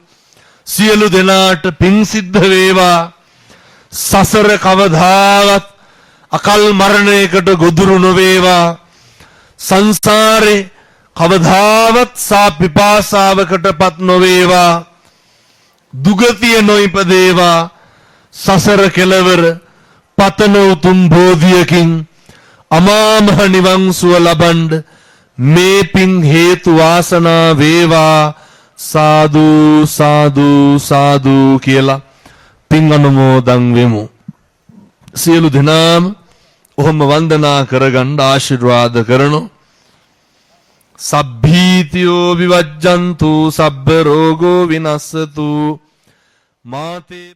සියලු දෙනාට පින් සිද්ධ වේවා. සසර කවදාවත් අකල් මරණයකට ගොදුරු නොවේවා. සංසාරේ කවදාවත් සාපිපාසාවකටපත් නොවේවා. දුගතිය නොයිපදේවා. සසර කෙලවර පතන උතුම් බෝධියකින් අමා මහ නිවන් සුව ලබන්න මේ පින් හේතු වාසනා වේවා. සාදු සාදු සාදු කියලා පින් අනුමෝදන් වෙමු. සියලු දෙනාම ඔහොම වන්දනා කරගන්න ආශිර්වාද කරනු. සබ්බීතියෝ විවජ්ජන්තු සබ්බ රෝගෝ විනස්සතු මාතේ